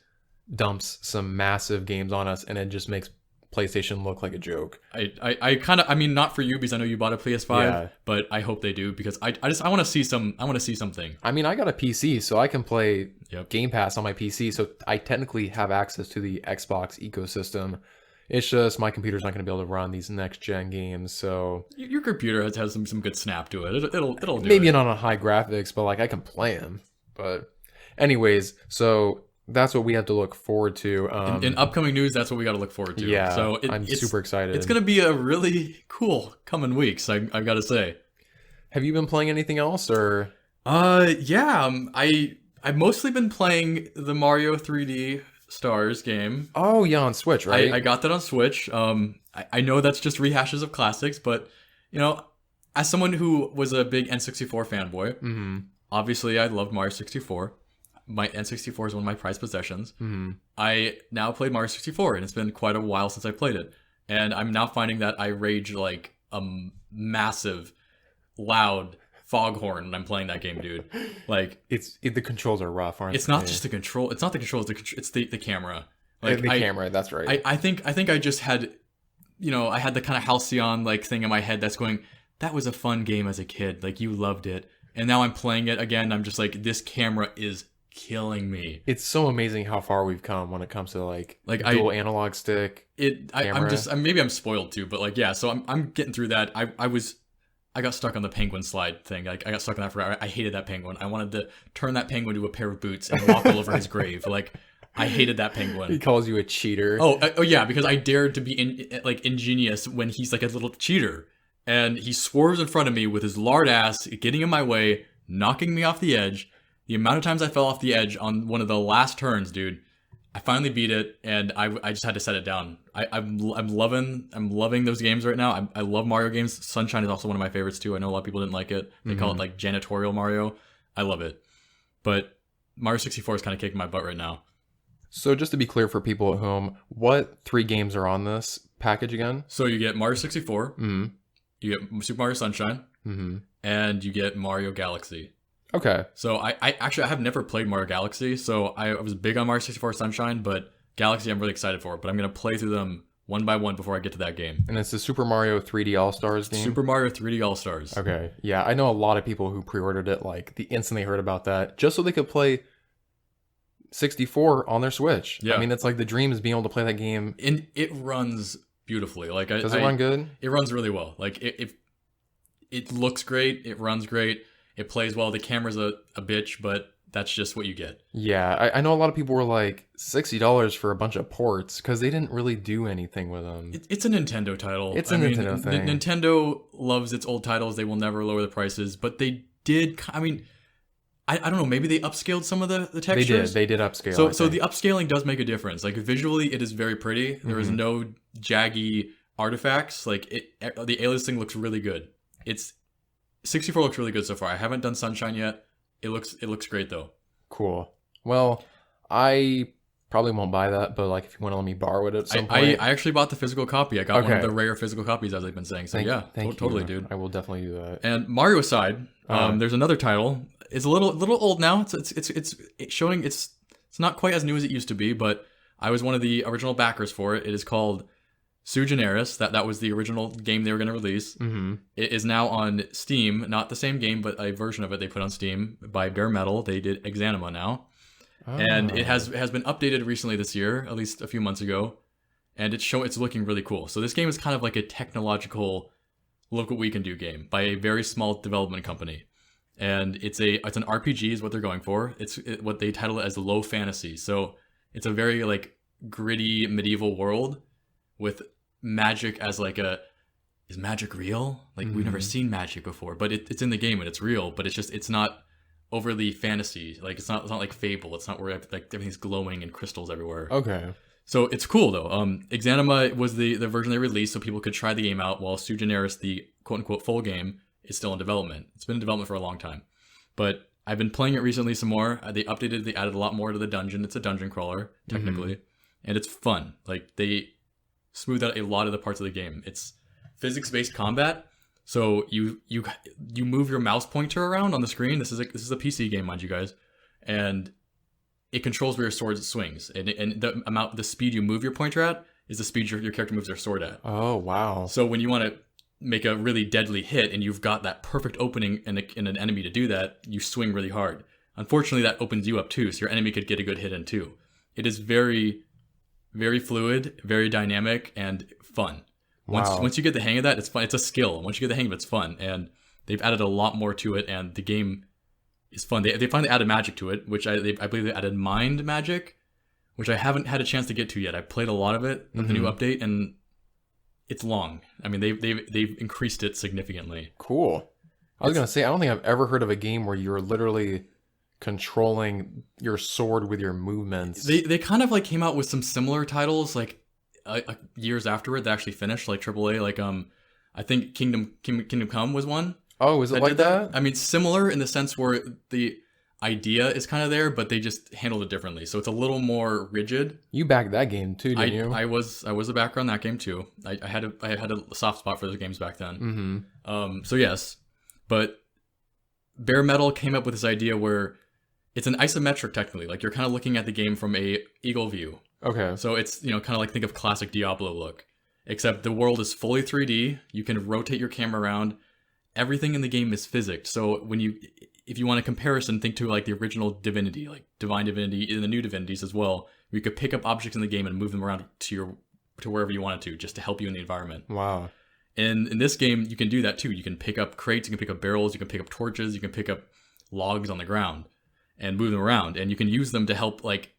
dumps some massive games on us and it just makes PlayStation look like a joke. I mean, not for you because I know you bought a PS5, Yeah. but I hope they do because I want to see something. I mean, I got a PC, so I can play Yep. Game Pass on my PC, so I technically have access to the Xbox ecosystem. It's just my computer's not going to be able to run these next gen games, so Your computer has some good snap to it. It'll do maybe it. not on high graphics, but like I can play them. But anyways, so that's what we have to look forward to. In upcoming news, that's what we got to look forward to. Yeah, so I'm super excited. It's going to be a really cool coming weeks. I've got to say. Have you been playing anything else, or? Yeah. I've mostly been playing the Mario 3D Stars game. Oh yeah, on Switch, right? I got that on Switch. I know that's just rehashes of classics, but you know, as someone who was a big N64 fanboy, Mm-hmm. obviously I loved Mario 64. My N64 is one of my prized possessions. Mm-hmm. I now played Mario 64, and it's been quite a while since I played it. And I'm now finding that I rage like a massive, loud foghorn when I'm playing that game, dude. Like The controls are rough, aren't they? it's not just the control. It's not the control. It's the camera. Like the camera. That's right. I think I just had, I had the kind of halcyon like thing in my head that's going, that was a fun game as a kid. Like you loved it, and now I'm playing it again. I'm just like, this camera is killing me. It's so amazing how far we've come when it comes to like dual analog stick. Maybe I'm spoiled too, but like, yeah, so I'm getting through that. I got stuck on the penguin slide thing. Like I got stuck on that forever. I hated that penguin. I wanted to turn that penguin to a pair of boots and walk all over his grave. Like I hated that penguin. He calls you a cheater. Oh yeah, because I dared to be ingenious when he's like a little cheater, and he swerves in front of me with his lard ass, getting in my way, knocking me off the edge. The amount of times I fell off the edge on one of the last turns, dude. I finally beat it, and I just had to set it down. I'm loving those games right now. I love Mario games. Sunshine is also one of my favorites too. I know a lot of people didn't like it. They call it like janitorial Mario. I love it, but Mario 64 is kind of kicking my butt right now. So just to be clear for people at home, what 3 games are on this package again? So you get Mario 64, Mm-hmm. you get Super Mario Sunshine, Mm-hmm. and you get Mario Galaxy. Okay. So I have never played Mario Galaxy, so I was big on Mario 64 Sunshine, but Galaxy I'm really excited for. But I'm going to play through them one by one before I get to that game. And it's the Super Mario 3D All-Stars game? Super Mario 3D All-Stars. Okay. Yeah, I know a lot of people who pre-ordered it, like, the instant they heard about that, just so they could play 64 on their Switch. Yeah. I mean, it's like the dream is being able to play that game. And it runs beautifully. Like Does it run good? It runs really well. Like it looks great. It runs great. It plays well. The camera's a bitch, but that's just what you get. Yeah, I know a lot of people were like $60 for a bunch of ports because they didn't really do anything with them. It's a Nintendo title. It's a Nintendo thing. Nintendo loves its old titles. They will never lower the prices, but they did. I mean, I don't know. Maybe they upscaled some of the textures. They did upscale. So the upscaling does make a difference. Like visually, it is very pretty. There is no jaggy artifacts. Like the aliasing looks really good. 64 looks really good so far. I haven't done Sunshine yet. It looks great though. Cool. Well, I probably won't buy that, but like if you want to let me borrow it at some point. I actually bought the physical copy. I got one of the rare physical copies, as I've been saying. So Thank you. Totally, dude. I will definitely do that. And Mario aside, there's another title. It's a little old now. It's showing it's not quite as new as it used to be, but I was one of the original backers for it. It is called Sui Generis. That was the original game they were going to release. Mm-hmm. It is now on Steam. Not the same game, but a version of it they put on Steam by Bare Metal. They did Examina now. and it Oh. has been updated recently this year, at least a few months ago, and it's looking really cool. So this game is kind of like a technological look what we can do game by a very small development company, and it's an RPG is what they're going for. What they title it as low fantasy. So it's a very like gritty medieval world with magic as like a is magic real? Like we've never seen magic before, but it's in the game and it's real, but it's not overly fantasy. Like it's not like Fable. It's not where like everything's glowing and crystals everywhere. Okay. So it's cool though. Examina was the version they released so people could try the game out, while Sui Generis, the quote unquote full game, is still in development. It's been in development for a long time. But I've been playing it recently some more. They added a lot more to the dungeon. It's a dungeon crawler, technically. And it's fun. Like they smoothed out a lot of the parts of the game. It's physics-based combat. So you move your mouse pointer around on the screen. This is a PC game, mind you guys. And it controls where your sword swings, and the speed you move your pointer at is the speed your character moves their sword at. Oh, wow. So when you want to make a really deadly hit, and you've got that perfect opening in an enemy to do that, you swing really hard. Unfortunately, that opens you up too, so your enemy could get a good hit in too. It is very, very fluid, very dynamic, and fun. Wow. Once you get the hang of that, it's fun. It's a skill. Once you get the hang of it, it's fun, and they've added a lot more to it, and the game is fun. They finally added magic to it, which I believe they added mind magic, which I haven't had a chance to get to yet. I played a lot of it with the new update, and it's long. I mean, they've increased it significantly. Cool. I was going to say, I don't think I've ever heard of a game where you're literally controlling your sword with your movements. They kind of like came out with some similar titles like years afterward that actually finished, like AAA. Like I think Kingdom Come was one. Oh, is it like did that? I mean, similar in the sense where the idea is kind of there, but they just handled it differently. So it's a little more rigid. You backed that game too, didn't you? I was a backer on that game too. I had a soft spot for those games back then. So yes, but Bare Metal came up with this idea where it's an isometric technically. Like you're kind of looking at the game from a eagle view. Okay. So it's kind of like think of classic Diablo look, except the world is fully 3D. You can rotate your camera around. Everything in the game is physics. So if you want a comparison, think to like the original Divinity, like Divine Divinity, and the new Divinities as well, where you could pick up objects in the game and move them around to wherever you wanted to, just to help you in the environment. Wow. And in this game, you can do that too. You can pick up crates, you can pick up barrels, you can pick up torches, you can pick up logs on the ground and move them around, and you can use them to help. Like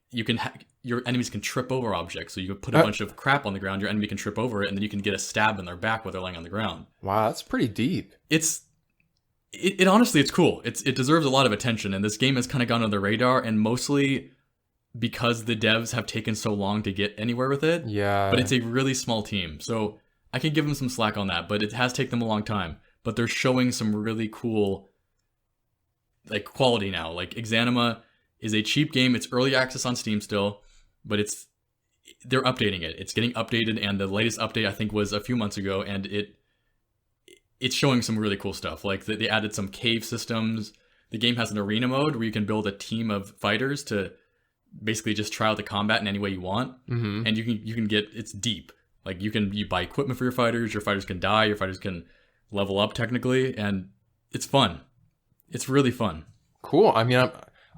your enemies can trip over objects, so you can put a bunch of crap on the ground. Your enemy can trip over it, and then you can get a stab in their back while they're laying on the ground. Wow, that's pretty deep. It honestly, it's cool. It deserves a lot of attention, and this game has kind of gone under the radar, and mostly because the devs have taken so long to get anywhere with it. Yeah. But it's a really small team, so I can give them some slack on that, but it has taken them a long time. But they're showing some really cool like quality now. Like Examina is a cheap game. It's early access on Steam still, but they're updating it. It's getting updated, and the latest update I think was a few months ago, and it's showing some really cool stuff. Like they added some cave systems. The game has an arena mode where you can build a team of fighters to basically just try out the combat in any way you want. And you can get, it's deep. Like you buy equipment for your fighters can die, your fighters can level up technically, and it's fun. It's really fun. Cool. I mean,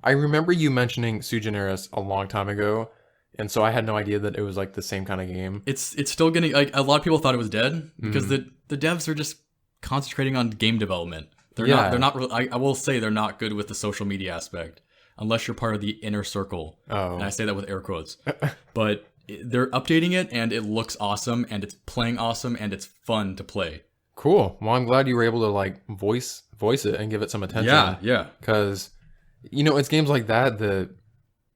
I remember you mentioning Sui Generis a long time ago, and so I had no idea that it was like the same kind of game. It's still getting, like, a lot of people thought it was dead because the devs are just concentrating on game development. They're not really, I will say they're not good with the social media aspect unless you're part of the inner circle. Oh. And I say that with air quotes. But they're updating it, and it looks awesome, and it's playing awesome, and it's fun to play. Cool. Well, I'm glad you were able to like voice it and give it some attention. Yeah. Because, it's games like that that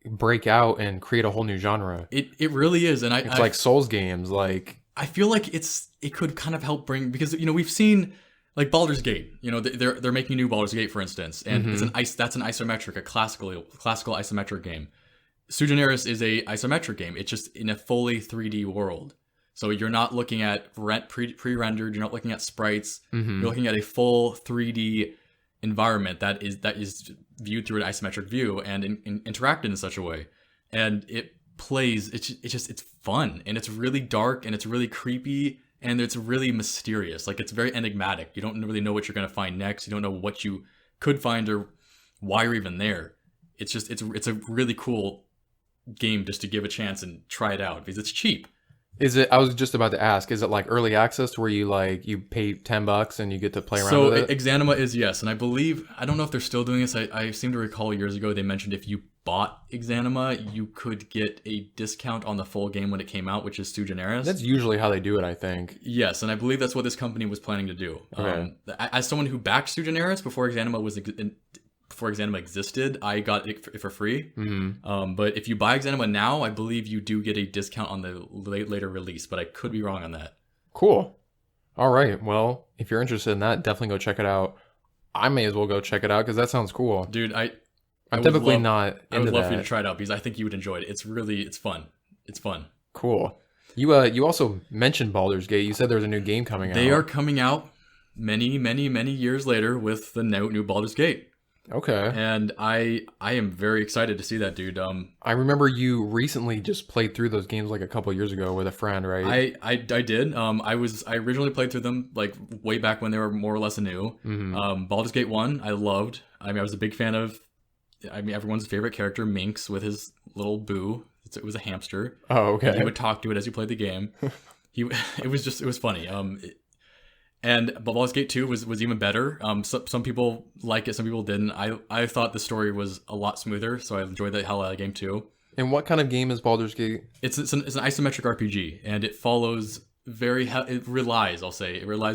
break out and create a whole new genre. It really is, and It's like Souls games, like... I feel like it could kind of help bring, because we've seen like Baldur's Gate. They're making new Baldur's Gate, for instance, and that's an isometric, a classical isometric game. Sui Generis is a isometric game. It's just in a fully 3D world. So you're not looking at pre-rendered. You're not looking at sprites. You're looking at a full 3D environment that is viewed through an isometric view and interacted in such a way, and it plays. It's fun, and it's really dark, and it's really creepy, and it's really mysterious. Like, it's very enigmatic. You don't really know what you're gonna find next. You don't know what you could find or why you're even there. it's a really cool game just to give a chance and try it out because it's cheap. Is it? I was just about to ask. Is it like early access to where you pay $10 and you get to play around with it? Exanima is yes, and I believe I don't know if they're still doing this. I seem to recall years ago they mentioned if you bought Exanima, you could get a discount on the full game when it came out, which is Sui Generis. That's usually how they do it, I think. Yes, and I believe that's what this company was planning to do. Okay. As someone who backed Sui Generis before Exanima existed, I got it for free. Mm-hmm. But if you buy Exanima now, I believe you do get a discount on the later release, but I could be wrong on that. Cool. All right. Well, if you're interested in that, definitely go check it out. I may as well go check it out because that sounds cool. Dude, I'm typically not into I would love that. for you to try it out because I think you would enjoy it. It's fun. It's fun. Cool. You also mentioned Baldur's Gate. You said there's a new game coming out. They are coming out many, many, many years later with the new Baldur's Gate. Okay. And I am very excited to see that, dude. I remember you recently just played through those games like a couple years ago with a friend, right? I did. I originally played through them like way back when they were more or less new. Mm-hmm. Baldur's Gate 1, I loved. I mean, I was a big fan of everyone's favorite character, Minx, with his little boo. It was a hamster. Oh, okay. And he would talk to it as you played the game. It was funny. And Baldur's Gate 2 was even better. Some people like it, some people didn't. I thought the story was a lot smoother, so I enjoyed the hell out of the game too. And what kind of game is Baldur's Gate? It's an isometric RPG, and it follows it relies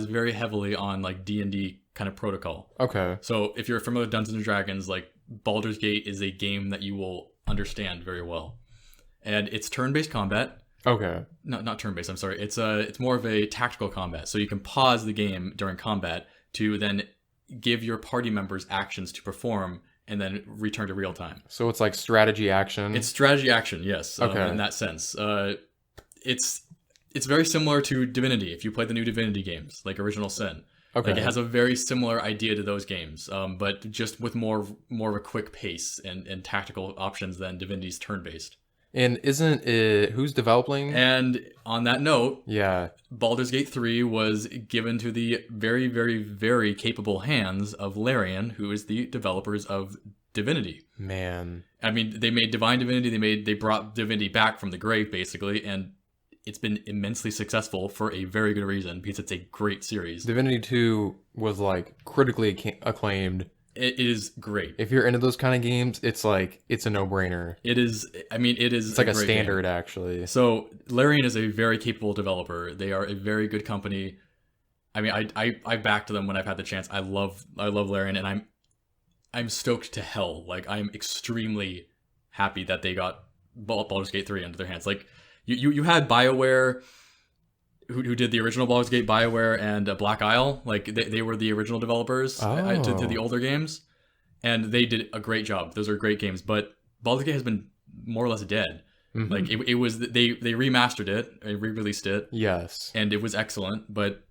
very heavily on like D&D kind of protocol. Okay. So if you're familiar with Dungeons and Dragons, like Baldur's Gate is a game that you will understand very well. And it's turn-based combat. Okay. Not turn-based, I'm sorry. It's more of a tactical combat. So you can pause the game during combat to then give your party members actions to perform and then return to real time. So it's like strategy action. It's strategy action, yes. Okay. In that sense. It's very similar to Divinity, if you play the new Divinity games, like Original Sin. Okay. Like it has a very similar idea to those games, but just with more of a quick pace and tactical options than Divinity's turn-based. And isn't it who's developing? And on that note, yeah, Baldur's Gate 3 was given to the very, very, very capable hands of Larian, who is the developers of Divinity. Man. I mean, they made Divine Divinity, they brought Divinity back from the grave, basically, and it's been immensely successful for a very good reason, because it's a great series. Divinity 2 was like critically acclaimed. It is great. If you're into those kind of games, it's like, it's a no-brainer. It is, I mean, it is. It's like a standard, game. actually. So, Larian is a very capable developer. They are a very good company. I mean, I backed them when I've had the chance. I love Larian, and I'm stoked to hell. Like, I'm extremely happy that they got Baldur's Gate 3 into their hands. Like, you had BioWare, who did the original Baldur's Gate, BioWare, and Black Isle. Like, they were the original developers to the older games, and they did a great job. Those are great games, but Baldur's Gate has been more or less dead. Mm-hmm. Like, it was, they remastered it, they re-released it. Yes. And it was excellent, but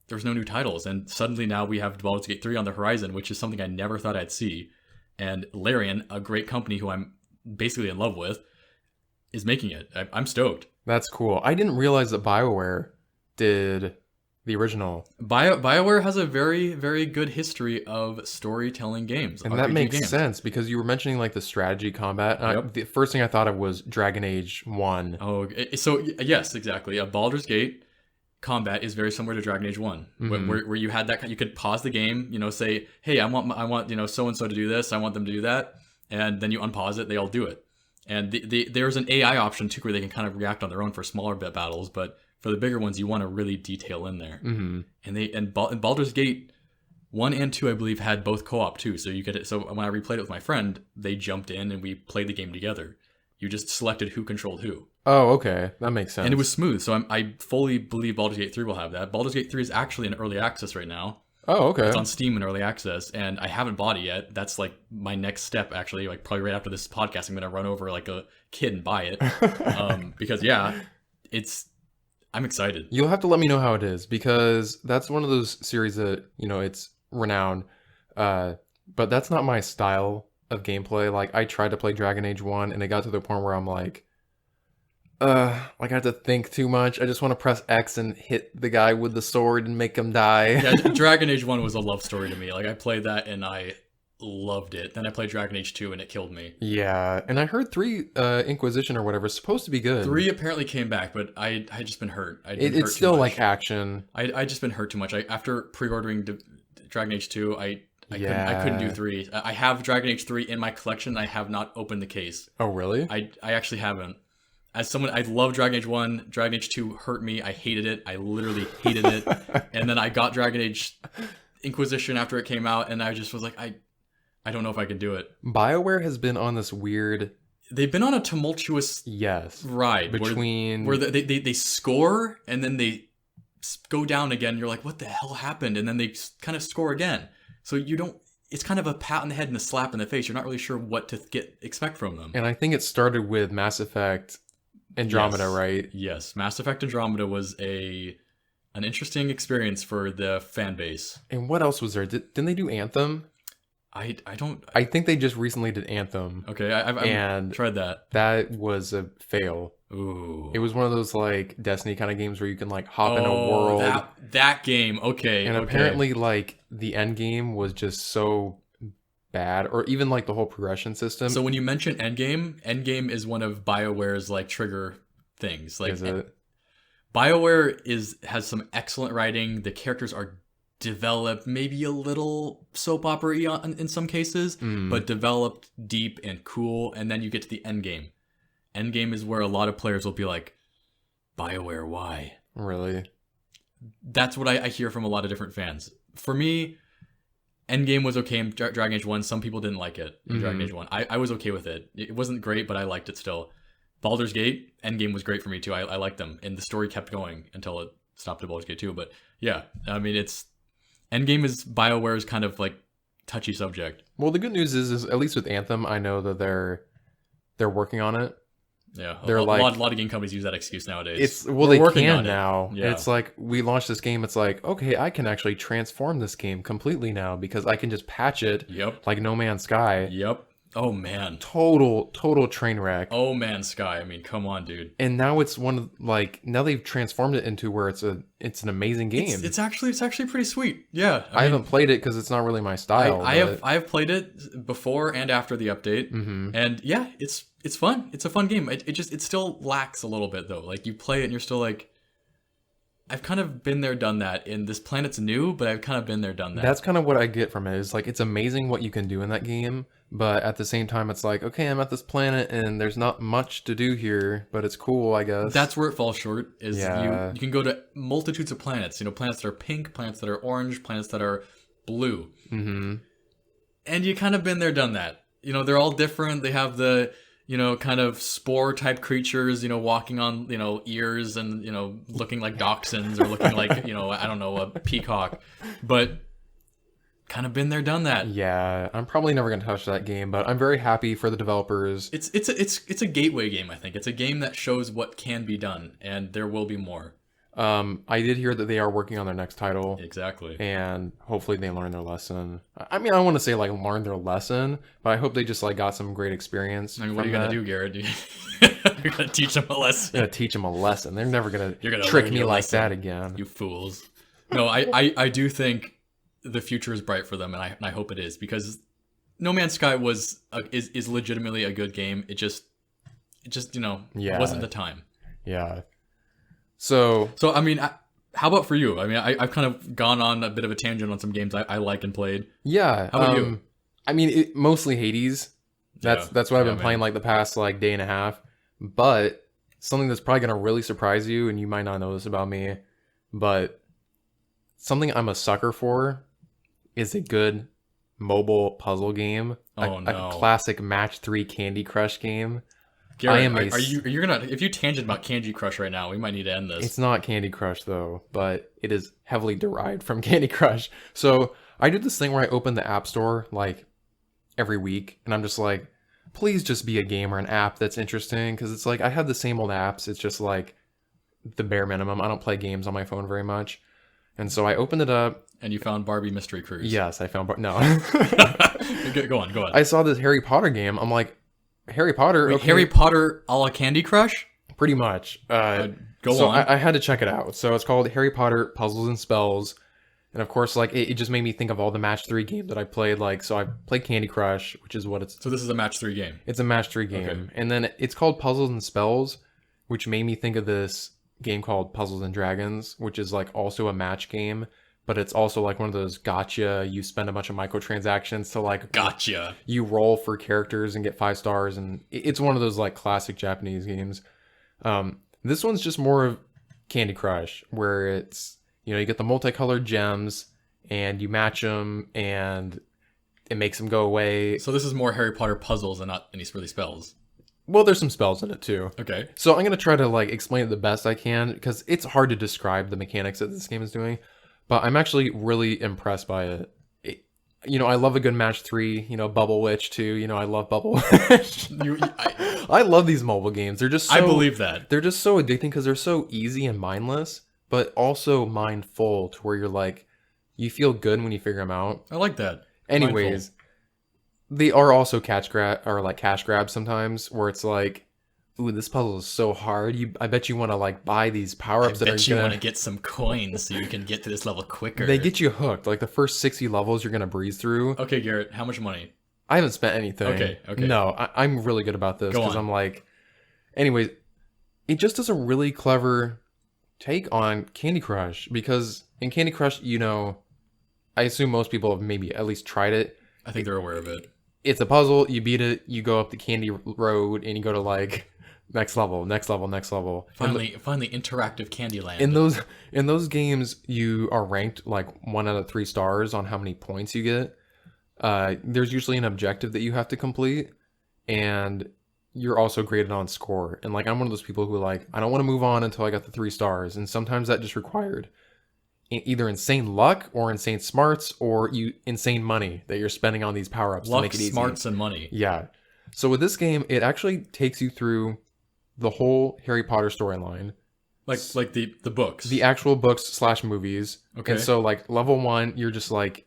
there's no new titles, and suddenly now we have Baldur's Gate 3 on the horizon, which is something I never thought I'd see. And Larian, a great company who I'm basically in love with, is making it. I'm stoked. That's cool. I didn't realize that BioWare did the original. BioWare has a very, very good history of storytelling games. And that makes sense, because you were mentioning like the strategy combat. Yep. The first thing I thought of was Dragon Age 1. Oh, so yes, exactly. Baldur's Gate combat is very similar to Dragon Age 1, mm-hmm. where you had that, you could pause the game, say, hey, I want so-and-so to do this, I want them to do that, and then you unpause it, they all do it. And there's an AI option too where they can kind of react on their own for smaller battles, but for the bigger ones, you want to really detail in there. Mm-hmm. And Baldur's Gate 1 and 2, I believe, had both co-op too. So when I replayed it with my friend, they jumped in and we played the game together. You just selected who controlled who. Oh, okay, that makes sense. And it was smooth. So I fully believe Baldur's Gate 3 will have that. Baldur's Gate 3 is actually in early access right now. Oh, okay. It's on Steam in early access, and I haven't bought it yet. That's like my next step, actually. Like probably right after this podcast, I'm gonna run over like a kid and buy it, because I'm excited. You'll have to let me know how it is, because that's one of those series that it's renowned, but that's not my style of gameplay. Like I tried to play Dragon Age 1, and it got to the point where I'm like I have to think too much. I just want to press X and hit the guy with the sword and make him die. Yeah, Dragon Age 1 was a love story to me. Like I played that and I loved it. Then I played Dragon Age 2 and it killed me. Yeah, and I heard 3 Inquisition or whatever is supposed to be good. 3 apparently came back, but I just been hurt. It's still like action. I just been hurt too much. After pre-ordering Dragon Age 2, I couldn't do 3. I have Dragon Age 3 in my collection. I have not opened the case. Oh, really? I actually haven't. As someone, I love Dragon Age 1. Dragon Age 2 hurt me. I hated it. I literally hated it. And then I got Dragon Age Inquisition after it came out, and I just was like, I don't know if I can do it. BioWare has been on this weird... They've been on a tumultuous ride. Between... Where they score, and then they go down again. You're like, what the hell happened? And then they kind of score again. So you don't... It's kind of a pat on the head and a slap in the face. You're not really sure what to expect from them. And I think it started with Mass Effect Andromeda, right? Yes. Mass Effect Andromeda was an interesting experience for the fan base. And what else was there? Didn't they do Anthem? I don't... I think they just recently did Anthem. Okay, I've tried that. That was a fail. Ooh. It was one of those like Destiny kind of games where you can like hop in a world. That game, okay. And apparently like the end game was just so bad, or even like the whole progression system. So when you mention Endgame is one of BioWare's like trigger things. Like, is it? BioWare has some excellent writing. The characters are developed, maybe a little soap opera-y in some cases, but developed deep and cool. And then you get to the Endgame. Endgame is where a lot of players will be like, BioWare, why? Really? That's what I hear from a lot of different fans. For me, Endgame was okay in Dragon Age 1. Some people didn't like it in Dragon Age 1. I was okay with it. It wasn't great, but I liked it still. Baldur's Gate, Endgame was great for me too. I liked them. And the story kept going until it stopped at Baldur's Gate 2. But yeah, I mean, Endgame is BioWare's kind of like touchy subject. Well, the good news is at least with Anthem, I know that they're working on it. Yeah, they're a lot of game companies use that excuse nowadays. They can now. Yeah. It's like we launched this game. It's like, okay, I can actually transform this game completely now because I can just patch it. Yep. Like No Man's Sky. Yep. Oh man. Total train wreck. Oh man, Sky. I mean, come on, dude. And now it's now they've transformed it into where it's an amazing game. It's actually pretty sweet. Yeah. I haven't played it because it's not really my style. I have played it before and after the update, and yeah, it's fun. It's a fun game. It still lacks a little bit though. Like you play it and you're still like, I've kind of been there, done that. And this planet's new, but I've kind of been there, done that. That's kind of what I get from it. Is like it's amazing what you can do in that game, but at the same time, it's like, okay, I'm at this planet and there's not much to do here, but it's cool, I guess. That's where it falls short. Is you can go to multitudes of planets. You know, planets that are pink, planets that are orange, planets that are blue. Mm-hmm. And you kind of been there, done that. You know, they're all different. They have the kind of spore type creatures, walking on, ears and, looking like dachshunds or looking like, I don't know, a peacock, but kind of been there, done that. Yeah. I'm probably never going to touch that game, but I'm very happy for the developers. It's a gateway game. I think it's a game that shows what can be done, and there will be more. I did hear that they are working on their next title. Exactly. And hopefully they learn their lesson. I mean, I don't want to say like learn their lesson, but I hope they just like got some great experience. I mean, what are you going to do, Garrett? You're going to teach them a lesson. You're going to teach them a lesson. They're never going to trick me like that again. You fools. No, I do think the future is bright for them, and I hope it is, because No Man's Sky is legitimately a good game. It just wasn't the time. Yeah. So I mean, how about for you? I mean, I've kind of gone on a bit of a tangent on some games I like and played. Yeah. How about you? I mean, mostly Hades. That's what I've been playing like the past like day and a half. But something that's probably gonna really surprise you, and you might not know this about me, but something I'm a sucker for is a good mobile puzzle game. A classic match 3 Candy Crush game. Garrett, you're gonna, if you tangent about Candy Crush right now, we might need to end this. It's not Candy Crush though, but it is heavily derived from Candy Crush. So I do this thing where I open the App Store like every week, and I'm just like, please just be a game or an app that's interesting, because it's like I have the same old apps. It's just like the bare minimum. I don't play games on my phone very much, and so I opened it up. And you found Barbie Mystery Cruise. Yes, I found no. Go on. I saw this Harry Potter game. I'm like, Harry Potter. Wait, okay. Harry Potter a la Candy Crush? Pretty much. Go so on. I had to check it out. So it's called Harry Potter Puzzles and Spells. And of course, like it just made me think of all the Match 3 games that I played. Like, so I played Candy Crush, which is what it's. So this is a match 3 game. It's a Match 3 game, Okay. and then it's called Puzzles and Spells, which made me think of this game called Puzzles and Dragons, which is like also a match game, but it's also like one of those gotcha. You spend a bunch of microtransactions to like Gotcha. you roll for characters and get 5 stars, and it's one of those like classic Japanese games. This one's just more of Candy Crush, where it's, you know, you get the multicolored gems and you match them and it makes them go away. So this is more Harry Potter puzzles and not any really spells. Well, there's some spells in it too. Okay. So I'm going to try to like explain it the best I can, because it's hard to describe the mechanics that this game is doing, but I'm actually really impressed by it. You know, I love a good match 3, you know, Bubble Witch too. You know, I love Bubble Witch. I love these mobile games. They're just so, I believe that. They're just so addicting because they're so easy and mindless, but also mindful to where you're like, you feel good when you figure them out. I like that. Anyways, Mindful. they are also cash grabs sometimes, where it's like, ooh, this puzzle is so hard. I bet you want to like buy these power ups I that are bet you gonna. want to get some coins so you can get to this level quicker. They get you hooked. Like the first 60 levels, you're gonna breeze through. Okay, Garrett, how much money? I haven't spent anything. Okay. No, I'm really good about this Go because on. I'm like, anyways, it just does a really clever take on Candy Crush, because in Candy Crush, you know, I assume most people have maybe at least tried it. I think they're aware of it. It's a puzzle. You beat it. You go up the candy road and you go to like next level, next level, next level. Finally, interactive Candyland. In those games, you are ranked like 1 out of 3 stars on how many points you get. There's usually an objective that you have to complete, and you're also graded on score. And like, I'm one of those people who like, I don't want to move on until I got the 3 stars. And sometimes that just required either insane luck or insane smarts or insane money that you're spending on these power-ups to Luck, make it easy. smarts, and money. Yeah. So with this game, it actually takes you through the whole Harry Potter storyline. Like the books. The actual books / movies. Okay. And so like level 1, you're just like,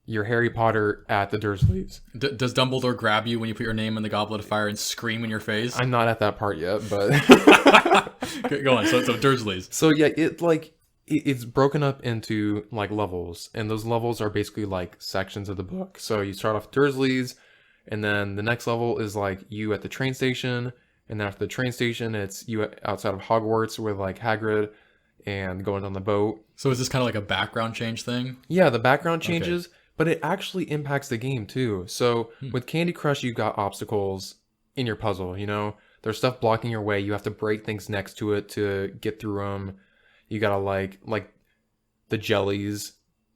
you're Harry Potter at the Dursleys. Does Dumbledore grab you when you put your name in the Goblet of Fire and scream in your face? I'm not at that part yet, but Go on. So Dursleys. so yeah, it's broken up into like levels, and those levels are basically like sections of the book. So you start off Dursleys, and then the next level is like you at the train station, and then after the train station, it's you outside of Hogwarts with like Hagrid and going on the boat. So is this kind of like a background change thing? Yeah, the background changes, but it actually impacts the game too. So with Candy Crush, you've got obstacles in your puzzle, you know? There's stuff blocking your way. You have to break things next to it to get through them. You gotta like the jellies.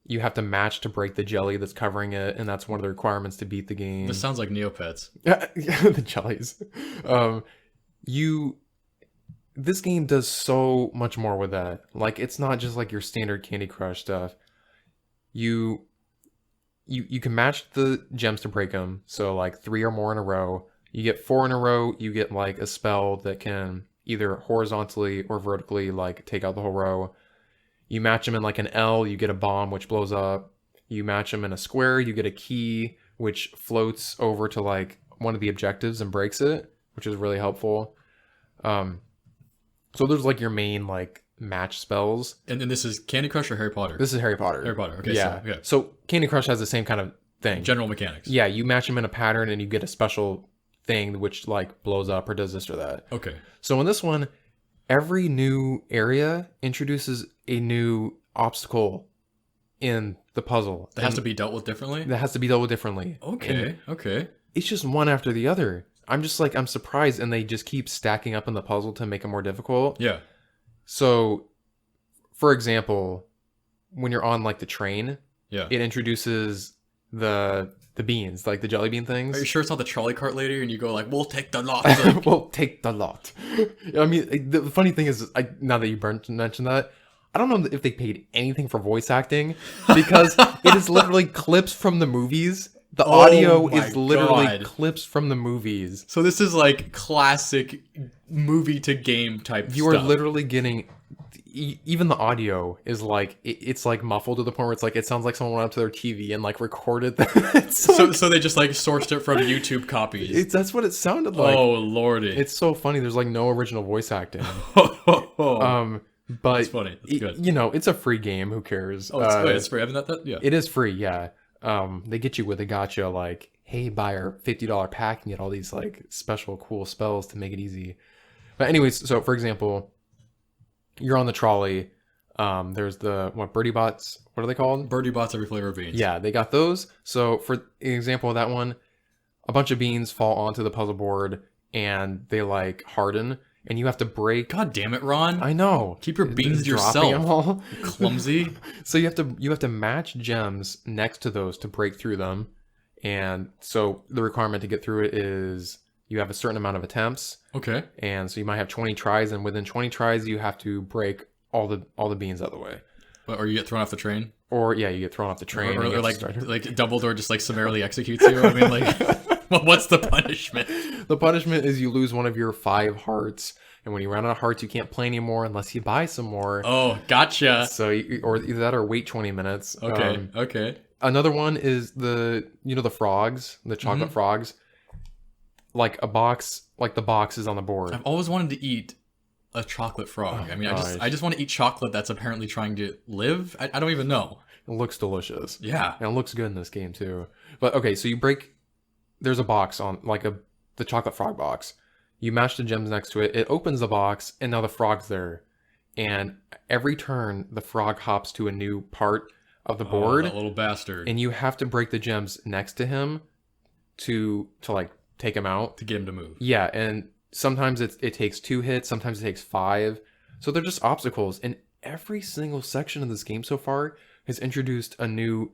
You have to match to break the jelly that's covering it, and that's one of the requirements to beat the game. This sounds like Neopets. The jellies. This game does so much more with that. Like, it's not just like your standard Candy Crush stuff. You can match the gems to break them. So like 3 or more in a row. You get 4 in a row, you get like a spell that can either horizontally or vertically like take out the whole row. You match them in like an L, you get a bomb which blows up. You match them in a square, you get a key which floats over to like one of the objectives and breaks it, which is really helpful. So there's like your main like match spells. And then this is Candy Crush or Harry Potter? This is Harry Potter. Harry Potter. Okay. Yeah. So, So Candy Crush has the same kind of thing. general mechanics. Yeah, you match them in a pattern and you get a special thing which like blows up or does this or that. Okay. So in this one, every new area introduces a new obstacle in the puzzle. That has to be dealt with differently? That has to be dealt with differently. Okay. Okay. It's just one after the other. I'm just like, I'm surprised, and they just keep stacking up in the puzzle to make it more difficult. Yeah. So, for example, when you're on like the train, Yeah. it introduces the beans, like the jelly bean things. Are you sure it's not the trolley cart lady and you go like, we'll take the lot? We'll take the lot. I mean, the funny thing is, now that you mentioned that, I don't know if they paid anything for voice acting, because it is literally clips from the movies. The audio my is literally God. clips from the movies. So this is like classic movie to game type You stuff. are literally getting... Even the audio is like... It's like muffled to the point where it's like... It sounds like someone went up to their TV and like recorded that. So they just like sourced it from YouTube copies. That's what it sounded like. Oh lordy. It's so funny. There's like no original voice acting. But That's funny. That's good. you know, it's a free game. Who cares? Oh, it's free. Haven't that? Yeah. It is free, yeah. They get you with a gotcha like, hey, buy our $50 pack and get all these like special cool spells to make it easy. But anyways, so for example, you're on the trolley. There's the birdie bots. What are they called? Birdie bots every flavor of beans. Yeah, they got those. So for example of that one, a bunch of beans fall onto the puzzle board and they like harden, and you have to break. God damn it, Ron. I know. Keep your beans to Dropping them yourself. all. Clumsy. So you have to match gems next to those to break through them. And so the requirement to get through it is you have a certain amount of attempts. Okay. And so you might have 20 tries, and within 20 tries you have to break all the beans out of the way. Or you get thrown off the train. Or yeah, you get thrown off the train. Or like Dumbledore just like summarily executes you. I mean, like, what's the punishment? The punishment is you lose one of your 5 hearts, and when you run out of hearts, you can't play anymore unless you buy some more. Oh, gotcha. So or either that or wait 20 minutes. Okay. Okay. Another one is the frogs, the chocolate frogs. Like a box, like the box is on the board. I've always wanted to eat a chocolate frog. I mean, I just want to eat chocolate that's apparently trying to live. I don't even know. It looks delicious. Yeah. And it looks good in this game too. But okay, so you break. There's a box on like the chocolate frog box. You match the gems next to it. It opens the box, and now the frog's there. And every turn, the frog hops to a new part of the board. That little bastard. And you have to break the gems next to him to like take him out. To get him to move. Yeah, and sometimes it takes 2 hits, sometimes it takes 5. So they're just obstacles. And every single section of this game so far has introduced a new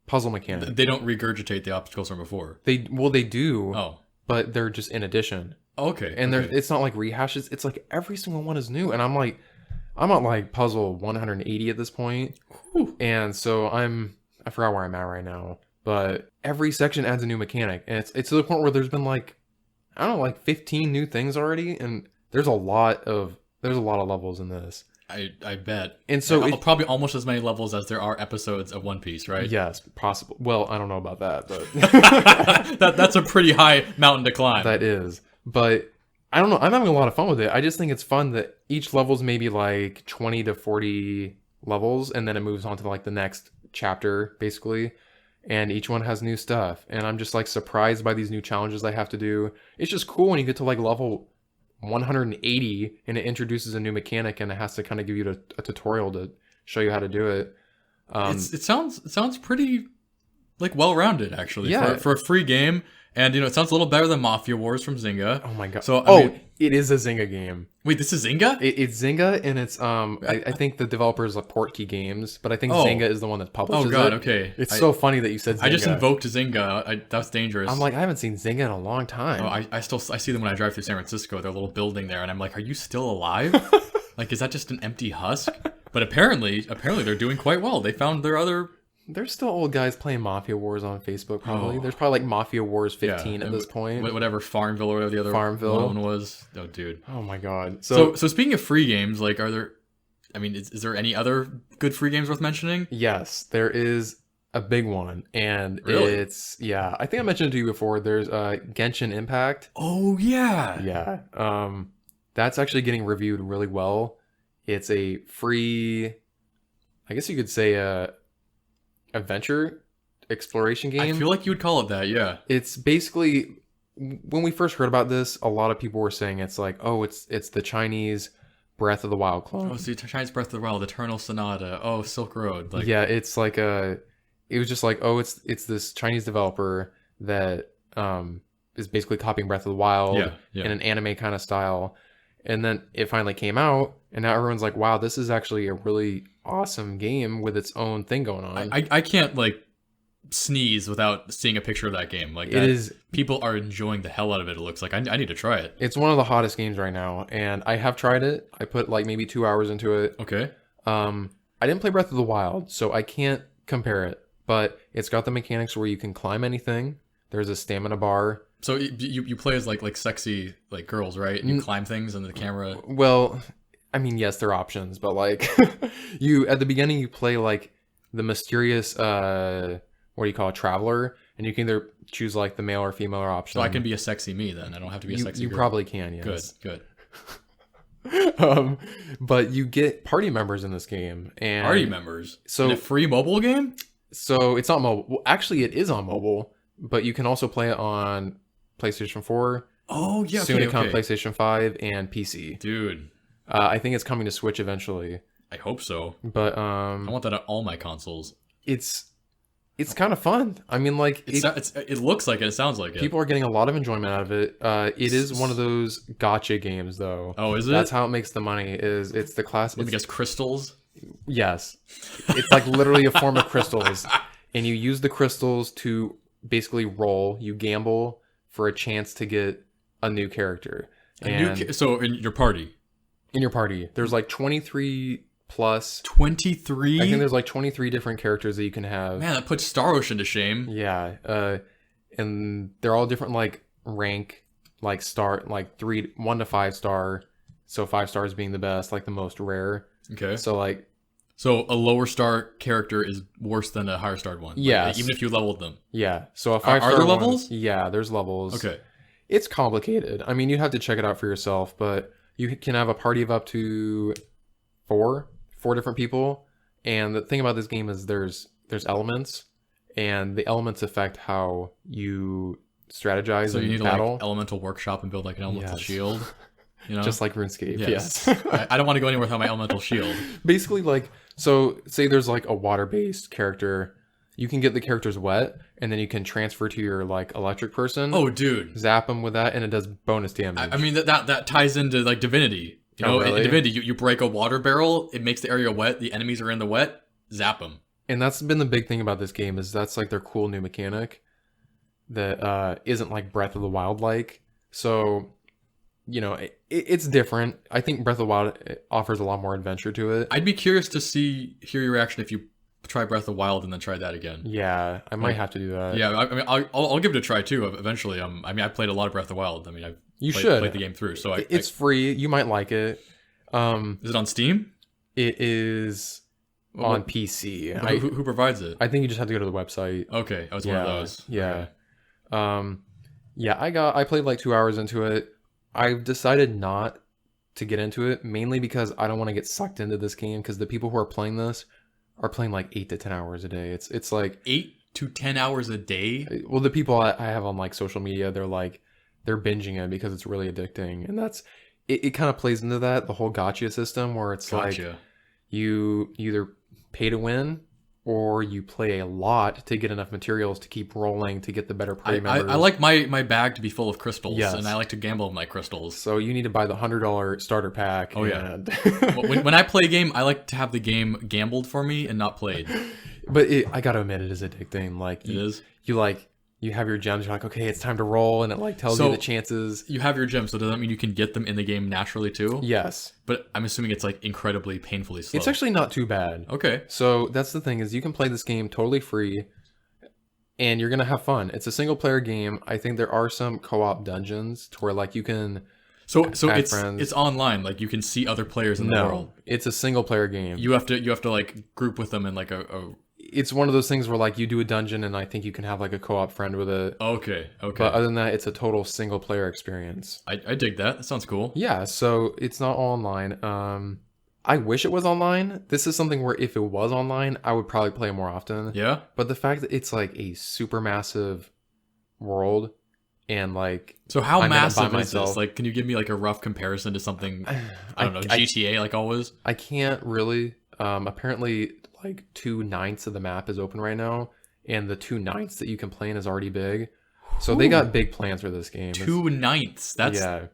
puzzle mechanic. They don't regurgitate the obstacles from before. They do. Oh. But they're just in addition. Okay. And it's not like rehashes. It's like every single one is new. And I'm at like puzzle 180 at this point. Whew. And so I forgot where I'm at right now. But every section adds a new mechanic. And it's to the point where there's been like, I don't know, like 15 new things already. And there's a lot of levels in this. I bet. And so probably almost as many levels as there are episodes of One Piece, right? Yes, possible. Well, I don't know about that, but that's a pretty high mountain to climb. That is. But I don't know. I'm having a lot of fun with it. I just think it's fun that each level's maybe like 20 to 40 levels, and then it moves on to like the next chapter, basically. And each one has new stuff. And I'm just like surprised by these new challenges I have to do. It's just cool when you get to like level 180 and it introduces a new mechanic and it has to kind of give you a tutorial to show you how to do it. It sounds pretty like well-rounded actually. Yeah. For a free game. And it sounds a little better than Mafia Wars from Zynga. Oh my god! So I mean, it is a Zynga game. Wait, this is Zynga? It's Zynga, and it's I think the developers are Portkey Games, but I think Zynga is the one that publishes it. Oh god, okay. It's so funny that you said Zynga. I just invoked Zynga. That's dangerous. I'm like, I haven't seen Zynga in a long time. Oh, I see them when I drive through San Francisco. Their little building there, and I'm like, are you still alive? Like, is that just an empty husk? But apparently they're doing quite well. They found their other. There's still old guys playing Mafia Wars on Facebook, probably. There's probably like Mafia Wars 15 at this point. Whatever, Farmville or whatever the other one was. Oh, dude. Oh my god. So speaking of free games, like, are there... I mean, is there any other good free games worth mentioning? Yes, there is a big one. And Really? it's... Yeah, I think I mentioned it to you before. There's Genshin Impact. Oh, yeah. Yeah. That's actually getting reviewed really well. It's a free... I guess you could say adventure exploration game. I feel like you would call it that, yeah. It's basically, when we first heard about this, a lot of people were saying it's like, oh, it's the Chinese Breath of the Wild clone. Oh, so Chinese Breath of the Wild, Eternal Sonata, oh, Silk Road. Like, yeah, it's like it was just like, oh, it's this Chinese developer that is basically copying Breath of the Wild in an anime kind of style. And then it finally came out, and now everyone's like, wow, this is actually a really awesome game with its own thing going on. I can't, like, sneeze without seeing a picture of that game. Like, people are enjoying the hell out of it, it looks like. I need to try it. It's one of the hottest games right now, and I have tried it. I put, like, maybe 2 hours into it. Okay. I didn't play Breath of the Wild, so I can't compare it, but it's got the mechanics where you can climb anything. There's a stamina bar. So you play as like sexy like girls, right? And you climb things and the camera. Well, I mean, yes, there are options, but like you at the beginning you play like the mysterious what do you call it, traveler, and you can either choose like the male or female option. So I can be a sexy me then. I don't have to be a sexy girl. You probably can, yes. Good. But you get party members in this game, and Party members. So in a free mobile game? so it's not mobile. Well, actually, it is on mobile, but you can also play it on PlayStation 4, Oh yeah, soon okay, to come okay. PlayStation 5, and PC. Dude, I think it's coming to Switch eventually, I hope so. but I want that on all my consoles. it's kind of fun. I mean, like It looks like it. It sounds like it. people are getting a lot of enjoyment out of it. It is one of those gotcha games, though. Oh, is it? That's how it makes the money. Is it's the class? Let me guess, crystals. Yes, it's like literally a form of crystals, and you use the crystals to basically roll. You gamble for a chance to get a new character. And So in your party, in your party, there's like 23 plus. 23. I think there's like 23 different characters that you can have. Man, that puts Star Ocean to shame. Yeah, and they're all different, like rank, like star, like 1 to 5 star. So 5 stars being the best, like the most rare. Okay. So like, So a lower star character is worse than a higher starred one. Yes. Even if you leveled them. yeah. So a Are 5-star there one- levels? Yeah, there's levels. Okay. It's complicated. I mean, you'd have to check it out for yourself, but you can have a party of up to four different people. And the thing about this game is there's elements, and the elements affect how you strategize So you in need to battle. like elemental workshop and build like an elemental Yes. shield. You know? Just like RuneScape. Yes. Yes. I don't want to go anywhere without my elemental shield. Basically, like, so say there's like a water-based character, you can get the characters wet, and then you can transfer to your like electric person. Oh, dude. Zap them with that, and it does bonus damage. I mean that ties into like Divinity. You know, Oh, really? in Divinity, you break a water barrel, it makes the area wet. The enemies are in the wet. Zap them. And that's been the big thing about this game, is that's like their cool new mechanic that isn't like Breath of the Wild like. So, you know, it's different. I think Breath of the Wild offers a lot more adventure to it. I'd be curious to hear your reaction if you try Breath of the Wild and then try that again. Yeah, I might have to do that. Yeah, I mean, I'll give it a try too. Eventually, I mean, I played a lot of Breath of the Wild. I mean, I've You played, should. played the game through. So It's free. You might like it. is it on Steam? It is on PC. Who provides it? I think you just have to go to the website. Okay, I was one of those. Yeah. Okay. Yeah, I played like 2 hours into it. I've decided not to get into it, mainly because I don't want to get sucked into this game, because the people who are playing this are playing like 8 to 10 hours a day. It's like 8 to 10 hours a day. well, the people I have on like social media, they're binging it because it's really addicting, and that's it kind of plays into that, the whole gotcha system, where it's like Gotcha. you either pay to win or you play a lot to get enough materials to keep rolling to get the better party members. I like my bag to be full of crystals, Yes. and I like to gamble with my crystals. So you need to buy the $100 starter pack. Oh, yeah. and- when I play a game, I like to have the game gambled for me and not played. But I gotta admit, it is addicting. Like It is. you have your gems. You're like, okay, it's time to roll, and it like tells So- you the chances. You have your gems, so does that mean you can get them in the game naturally too? Yes, But I'm assuming it's like incredibly painfully slow. it's actually not too bad. Okay. So that's the thing, is you can play this game totally free, and you're gonna have fun. It's a single player game. I think there are some co-op dungeons to where like you can. So Add it's friends. it's online. Like you can see other players in the No, world. it's a single player game. You have to like group with them in like a It's one of those things where like you do a dungeon, and I think you can have like a co-op friend with it. okay. But other than that, it's a total single player experience. I dig that. That sounds cool. Yeah, so it's not all online. I wish it was online. This is something where if it was online, I would probably play it more often. Yeah. But the fact that it's like a super massive world, and like So how I'm in it by massive is myself. this? Like, can you give me like a rough comparison to something? I don't know, I GTA like always. I can't really. Apparently, like 2/9 of the map is open right now, and the 2/9 that you can play in is already big. So they got big plans for this game. 2/9.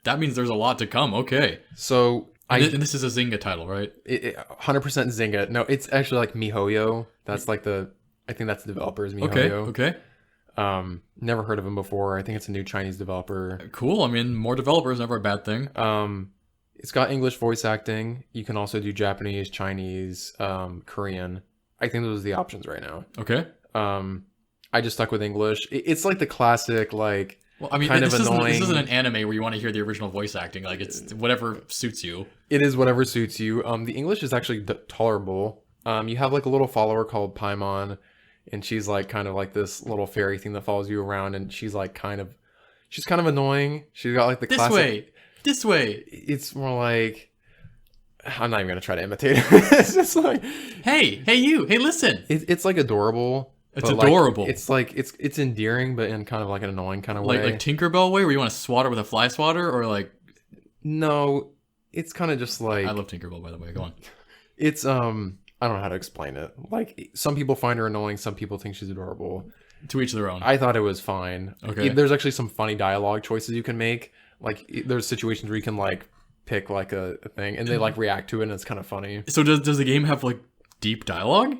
That means there's a lot to come. Okay. So And this is a Zynga title, right? 100% Zynga. No, it's actually like MiHoYo. That's like I think that's the developer's MiHoYo. Okay. Never heard of him before. I think it's a new Chinese developer. Cool. I mean, more developers never a bad thing. It's got English voice acting. You can also do Japanese, Chinese, Korean. I think those are the options right now. Okay. I just stuck with English. It's like the classic, like, Well, I mean, kind this of annoying. isn't an anime where you want to hear the original voice acting. Like, it's whatever suits you. It is whatever suits you. The English is actually tolerable. You have like a little follower called Paimon, and she's like kind of like this little fairy thing that follows you around, and she's kind of annoying. She's got like the This classic. way. This way. It's more like, I'm not even gonna try to imitate it. It's just like, Hey, you. Hey, listen. it's like adorable. It's but, like, adorable. it's endearing, but in kind of like an annoying kind of way. Like Tinkerbell way, where you want to swat her with a fly swatter, or like. No, it's kind of just like. I love Tinkerbell, by the way. Go on. It's I don't know how to explain it. Like, some people find her annoying, some people think she's adorable. To each their own. I thought it was fine. Okay. There's actually some funny dialogue choices you can make. Like, there's situations where you can like pick like a thing, and they like react to it, and it's kind of funny. So does the game have like deep dialogue?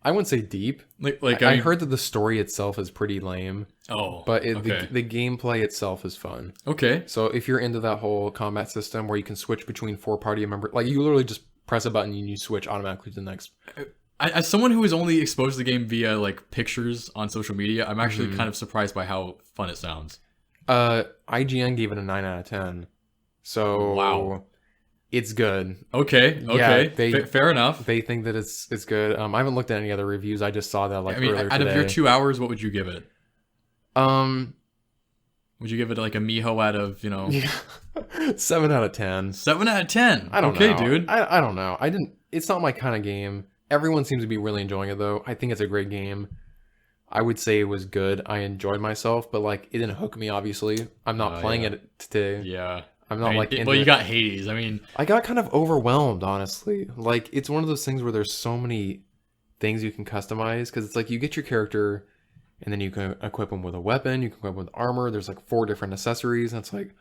I wouldn't say deep. I heard that the story itself is pretty lame. Oh, But okay. the gameplay itself is fun. Okay. So if you're into that whole combat system where you can switch between 4 party members, like, you literally just press a button and you switch automatically to the next. As someone who is only exposed to the game via like pictures on social media, I'm actually kind of surprised by how fun it sounds. IGN gave it a 9 out of 10. So Wow. It's good. Okay. Yeah, Fair enough. They think that it's good. I haven't looked at any other reviews. I just saw that like I mean, earlier out today. of your 2 hours, what would you give it? Would you give it like a Miho out of 7 out of 10. 7 out of 10? I don't know. Okay, dude. I don't know. It's not my kind of game. Everyone seems to be really enjoying it though. I think it's a great game. I would say it was good. I enjoyed myself, but like, it didn't hook me. Obviously, I'm not playing it today. Yeah. I'm not into well, you it. got Hades. I mean, I got kind of overwhelmed, honestly. Like, it's one of those things where there's so many things you can customize, because it's like you get your character, and then you can equip them with a weapon, you can equip them with armor. There's like 4 different accessories, and it's like,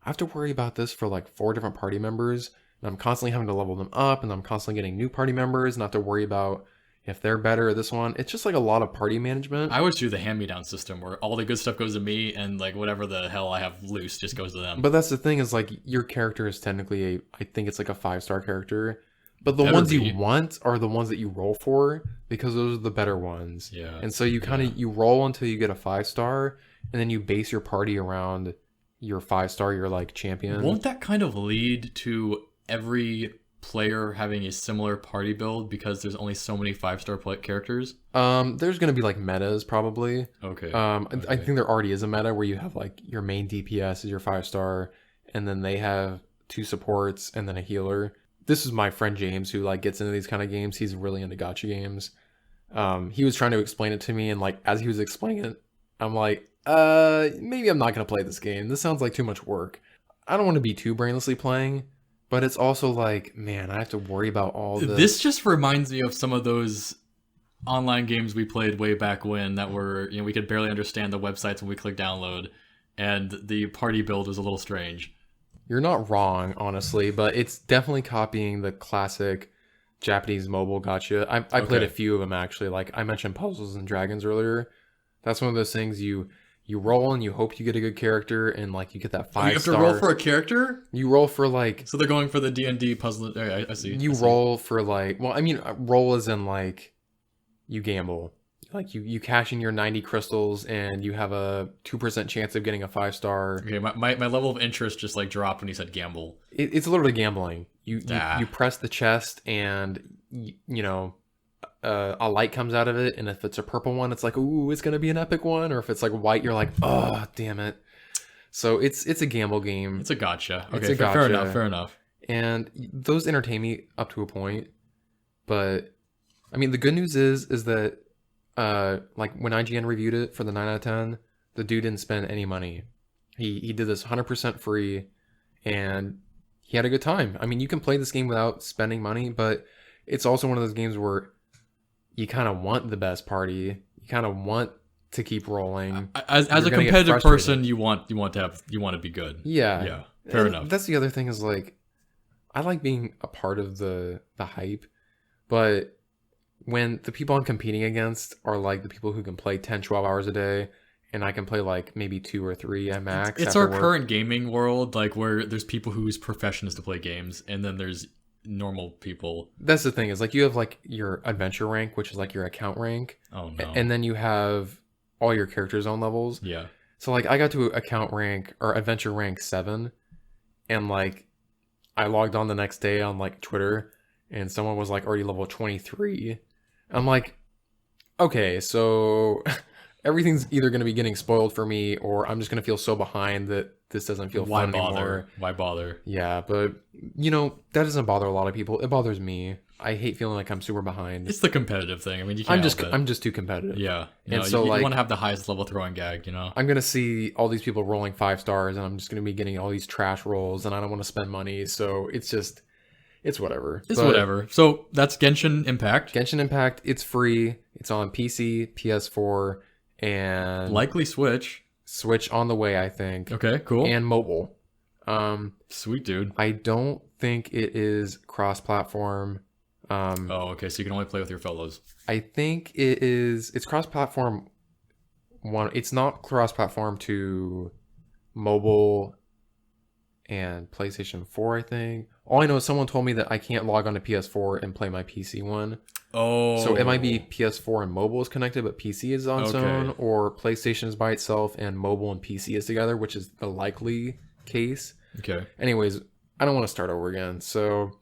I have to worry about this for like 4 different party members, and I'm constantly having to level them up, and I'm constantly getting new party members, and I have to worry about if they're better at this one. It's just like a lot of party management. I always do the hand-me-down system where all the good stuff goes to me, and like whatever the hell I have loose just goes to them. But that's the thing, is like, your character is technically I think it's like a 5-star character. But the Better ones be. you want are the ones that you roll for, because those are the better ones. Yeah. And so you kind of you roll until you get a 5-star, and then you base your party around your 5-star, your like champion. Won't that kind of lead to every player having a similar party build because there's only so many 5-star characters? There's gonna be like metas probably. Okay. I think there already is a meta where you have like your main DPS is your 5-star, and then they have 2 supports and then a healer. This is my friend James, who like gets into these kind of games. He's really into gacha games. He was trying to explain it to me, and like, as he was explaining it, I'm like, maybe I'm not gonna play this game. This sounds like too much work. I don't want to be too brainlessly playing, but it's also like, man, I have to worry about all this. This just reminds me of some of those online games we played way back when that were, we could barely understand the websites when we click download, and the party build was a little strange. You're not wrong, honestly, but it's definitely copying the classic Japanese mobile gacha. I played a few of them, actually. Like, I mentioned Puzzles and Dragons earlier. That's one of those things you roll and you hope you get a good character, and like, you get that 5-star. You have to roll for a character? You roll for like... So they're going for the D&D puzzle. I see. You roll for like... Well, I mean, roll as in like, you gamble. Like, you cash in your 90 crystals, and you have a 2% chance of getting a 5-star. Okay, my level of interest just like dropped when you said gamble. It's literally gambling. You press the chest, and a light comes out of it, and if it's a purple one, it's like, ooh, it's gonna be an epic one. Or if it's like white, you're like, oh, damn it. So it's a gamble game. It's a gotcha. Okay, It's a gotcha. Fair enough. And those entertain me up to a point. But I mean, the good news is that like, when IGN reviewed it for the 9 out of 10, the dude didn't spend any money. He did this 100% free, and he had a good time. I mean, you can play this game without spending money, but it's also one of those games where you kind of want the best party. You kind of want to keep rolling. As a competitive person, you want to be good. Yeah. Fair enough. That's the other thing, is like, I like being a part of the hype, but when the people I'm competing against are like the people who can play 10, 12 hours a day, and I can play like maybe 2 or 3 at max. It's our current gaming world, like, where there's people whose profession is to play games, and then there's normal people. That's the thing, is like, you have like your adventure rank, which is like your account rank. Oh no. And then you have all your characters' own levels. Yeah. So like, I got to account rank or adventure rank 7, and like, I logged on the next day on like Twitter, and someone was like already level 23. I'm like, okay, so everything's either going to be getting spoiled for me, or I'm just going to feel so behind that this doesn't feel Why fun bother? anymore. Why bother? Yeah, but that doesn't bother a lot of people. It bothers me. I hate feeling like I'm super behind. It's the competitive thing. I mean, you can't help it. I'm just too competitive. Yeah. And so, you like, want to have the highest level throwing gag, you know? I'm gonna see all these people rolling 5 stars, and I'm just gonna be getting all these trash rolls, and I don't want to spend money. So it's whatever. It's But whatever. So that's Genshin Impact. Genshin Impact, it's free. It's on PC, PS4, and Likely Switch. Switch on the way, I think. Okay, cool. And mobile. Sweet, dude. I don't think it is cross-platform. Oh, okay. So you can only play with your fellows. I think it's cross-platform. It's not cross-platform to mobile and PlayStation 4, I think. All I know is someone told me that I can't log on to PS4 and play my PC one. Oh. So it might be PS4 and mobile is connected, but PC is on its own, or PlayStation is by itself and mobile and PC is together, which is the likely case. Okay. Anyways, I don't want to start over again. So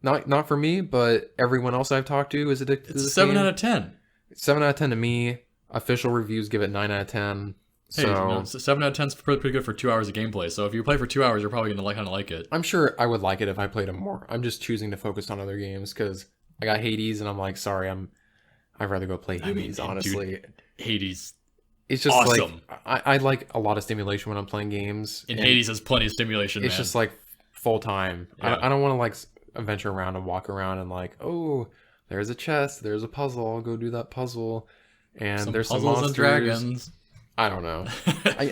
not for me, but everyone else I've talked to is addicted to It's a this 7 game. out of 10. 7 out of 10 to me. Official reviews give it 9 out of 10. Hey, So 7 out of 10 is pretty good for 2 hours of gameplay. So if you play for 2 hours, you're probably going to kind of like it. I'm sure I would like it if I played it more. I'm just choosing to focus on other games because I got Hades and I'm like, sorry, I'd rather go play Hades, honestly. Dude, Hades. It's just awesome. like I like a lot of stimulation when I'm playing games. And and Hades has plenty of stimulation, it's man. just like full time. Yeah. I don't want to like venture around and walk around and like, oh, there's a chest, there's a puzzle, I'll go do that puzzle. And there's some puzzles monsters. and dragons. I don't know.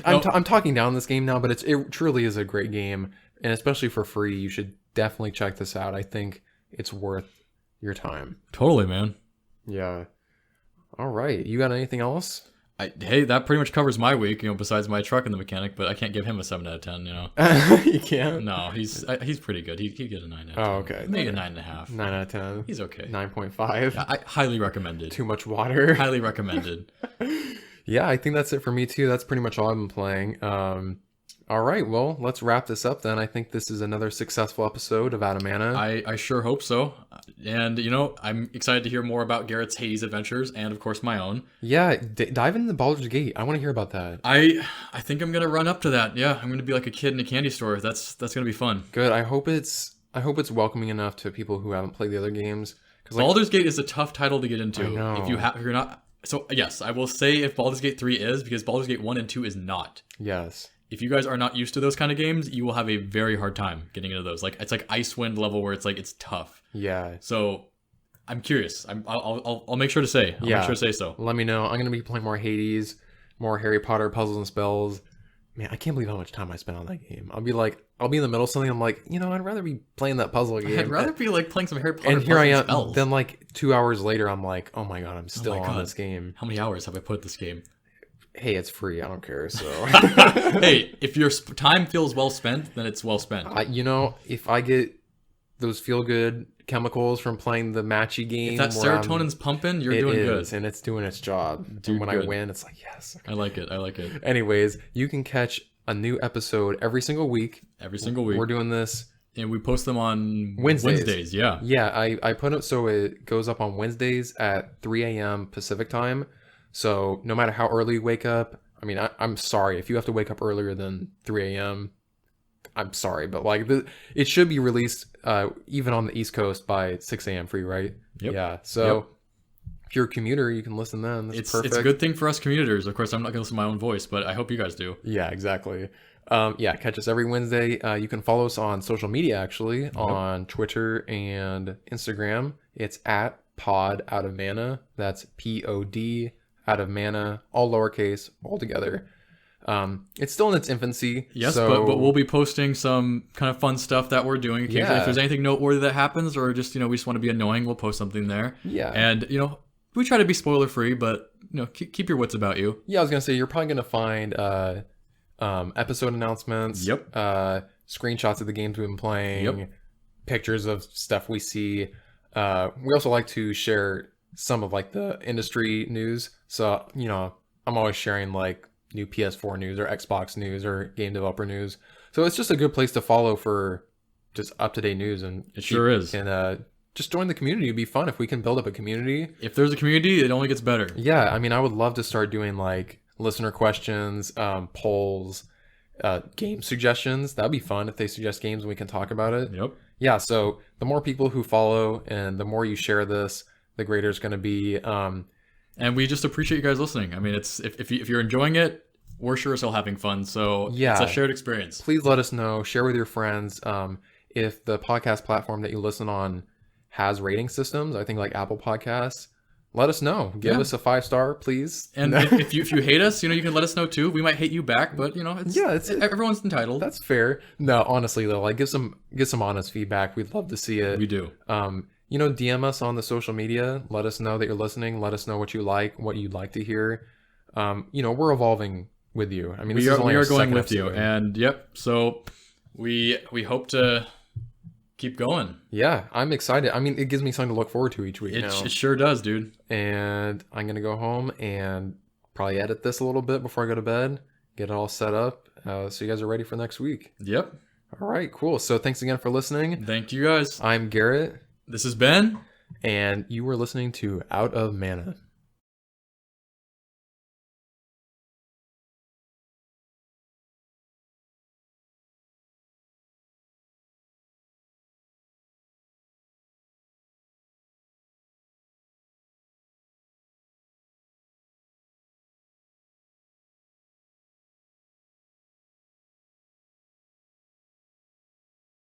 I'm talking down this game now, but it truly is a great game, and especially for free, you should definitely check this out. I think it's worth your time. Totally, man. Yeah. All right. You got anything else? Hey, that pretty much covers my week, besides my truck and the mechanic, but I can't give him a 7 out of 10, You can't. No, he's pretty good. He'd get a 9 out of 10. Oh, okay. Maybe a 9.5. 9 out of 10. He's okay. 9.5. I highly recommended. Too much water. Highly recommended. Yeah, I think that's it for me too. That's pretty much all I've been playing. All right, well, let's wrap this up then. I think this is another successful episode of Out of Mana. I sure hope so. And, I'm excited to hear more about Garrett's Hades adventures and, of course, my own. Yeah, dive into Baldur's Gate. I want to hear about that. I think I'm going to run up to that. Yeah, I'm going to be like a kid in a candy store. That's going to be fun. Good. I hope it's welcoming enough to people who haven't played the other games. Baldur's Gate is a tough title to get into. I know. If you're not... So, yes, I will say if Baldur's Gate 3 is, because Baldur's Gate 1 and 2 is not. Yes. If you guys are not used to those kind of games, you will have a very hard time getting into those. Like, it's like Icewind level where it's tough. Yeah. So, I'm curious. I'll make sure to say. I'll make sure to say so. Let me know. I'm going to be playing more Hades, more Harry Potter puzzles and spells. Man, I can't believe how much time I spent on that game. I'll be in the middle of something. I'm like, I'd rather be playing that puzzle game. I'd rather be like playing some Harry Potter and here I am. spells. Then like 2 hours later, I'm like, oh my god, I'm still on this game. How many hours have I put this game? Hey, it's free. I don't care. So hey, if your time feels well spent, then it's well spent. If I get those feel good chemicals from playing the matchy game, If that serotonin's pumping, you're doing good. And it's doing its job. Dude, and when good. I win, it's like, yes. I like it. I like it. Anyways, you can catch a new episode every single week. Every single week. We're doing this. And we post them on Wednesdays. Yeah. Yeah, I put it so it goes up on Wednesdays at 3 a.m. Pacific time. So no matter how early you wake up, I mean, I'm sorry if you have to wake up earlier than 3 a.m. I'm sorry, but it should be released even on the East Coast by 6 a.m. for you, right? Yep. Yeah. So if you're a commuter, you can listen then. That's perfect. It's a good thing for us commuters. Of course, I'm not going to listen to my own voice, but I hope you guys do. Yeah, exactly. Catch us every Wednesday. You can follow us on social media, actually, on Twitter and Instagram. It's at Pod Out of Mana. That's POD Out of Mana, all lowercase, all together. It's still in its infancy. Yes, so... but we'll be posting some kind of fun stuff that we're doing. Occasionally, if there's anything noteworthy that happens, or just we just want to be annoying, we'll post something there. Yeah, and we try to be spoiler free, but keep your wits about you. Yeah, I was gonna say you're probably gonna find episode announcements. Yep. Screenshots of the games we've been playing. Yep. Pictures of stuff we see. We also like to share some of the industry news. So I'm always sharing new PS4 news or Xbox news or game developer news. So it's just a good place to follow for just up to date news, and it sure is. And just join the community. It'd be fun if we can build up a community. If there's a community, it only gets better. Yeah, I mean, I would love to start doing like listener questions, polls, game suggestions. That'd be fun if they suggest games and we can talk about it. Yep. Yeah, so the more people who follow and the more you share this, the greater it's going to be. And we just appreciate you guys listening. I mean, it's if you're enjoying it, we're sure as hell having fun. So Yeah. it's a shared experience. Please let us know. Share with your friends. If the podcast platform that you listen on has rating systems, I think like Apple Podcasts, let us know. Give us a 5-star, please. And if you hate us, you can let us know too. We might hate you back, but it's everyone's entitled. That's fair. No, honestly though, like give some honest feedback. We'd love to see it. We do. DM us on the social media. Let us know that you're listening. Let us know what you like, what you'd like to hear. We're evolving with you. I mean, we are going with you, and yep. So we hope to keep going. Yeah, I'm excited. I mean, it gives me something to look forward to each week. It sure does, dude. And I'm gonna go home and probably edit this a little bit before I go to bed. Get it all set up, so you guys are ready for next week. Yep. All right, cool. So thanks again for listening. Thank you guys. I'm Garrett. This is Ben. And you were listening to Out of Mana.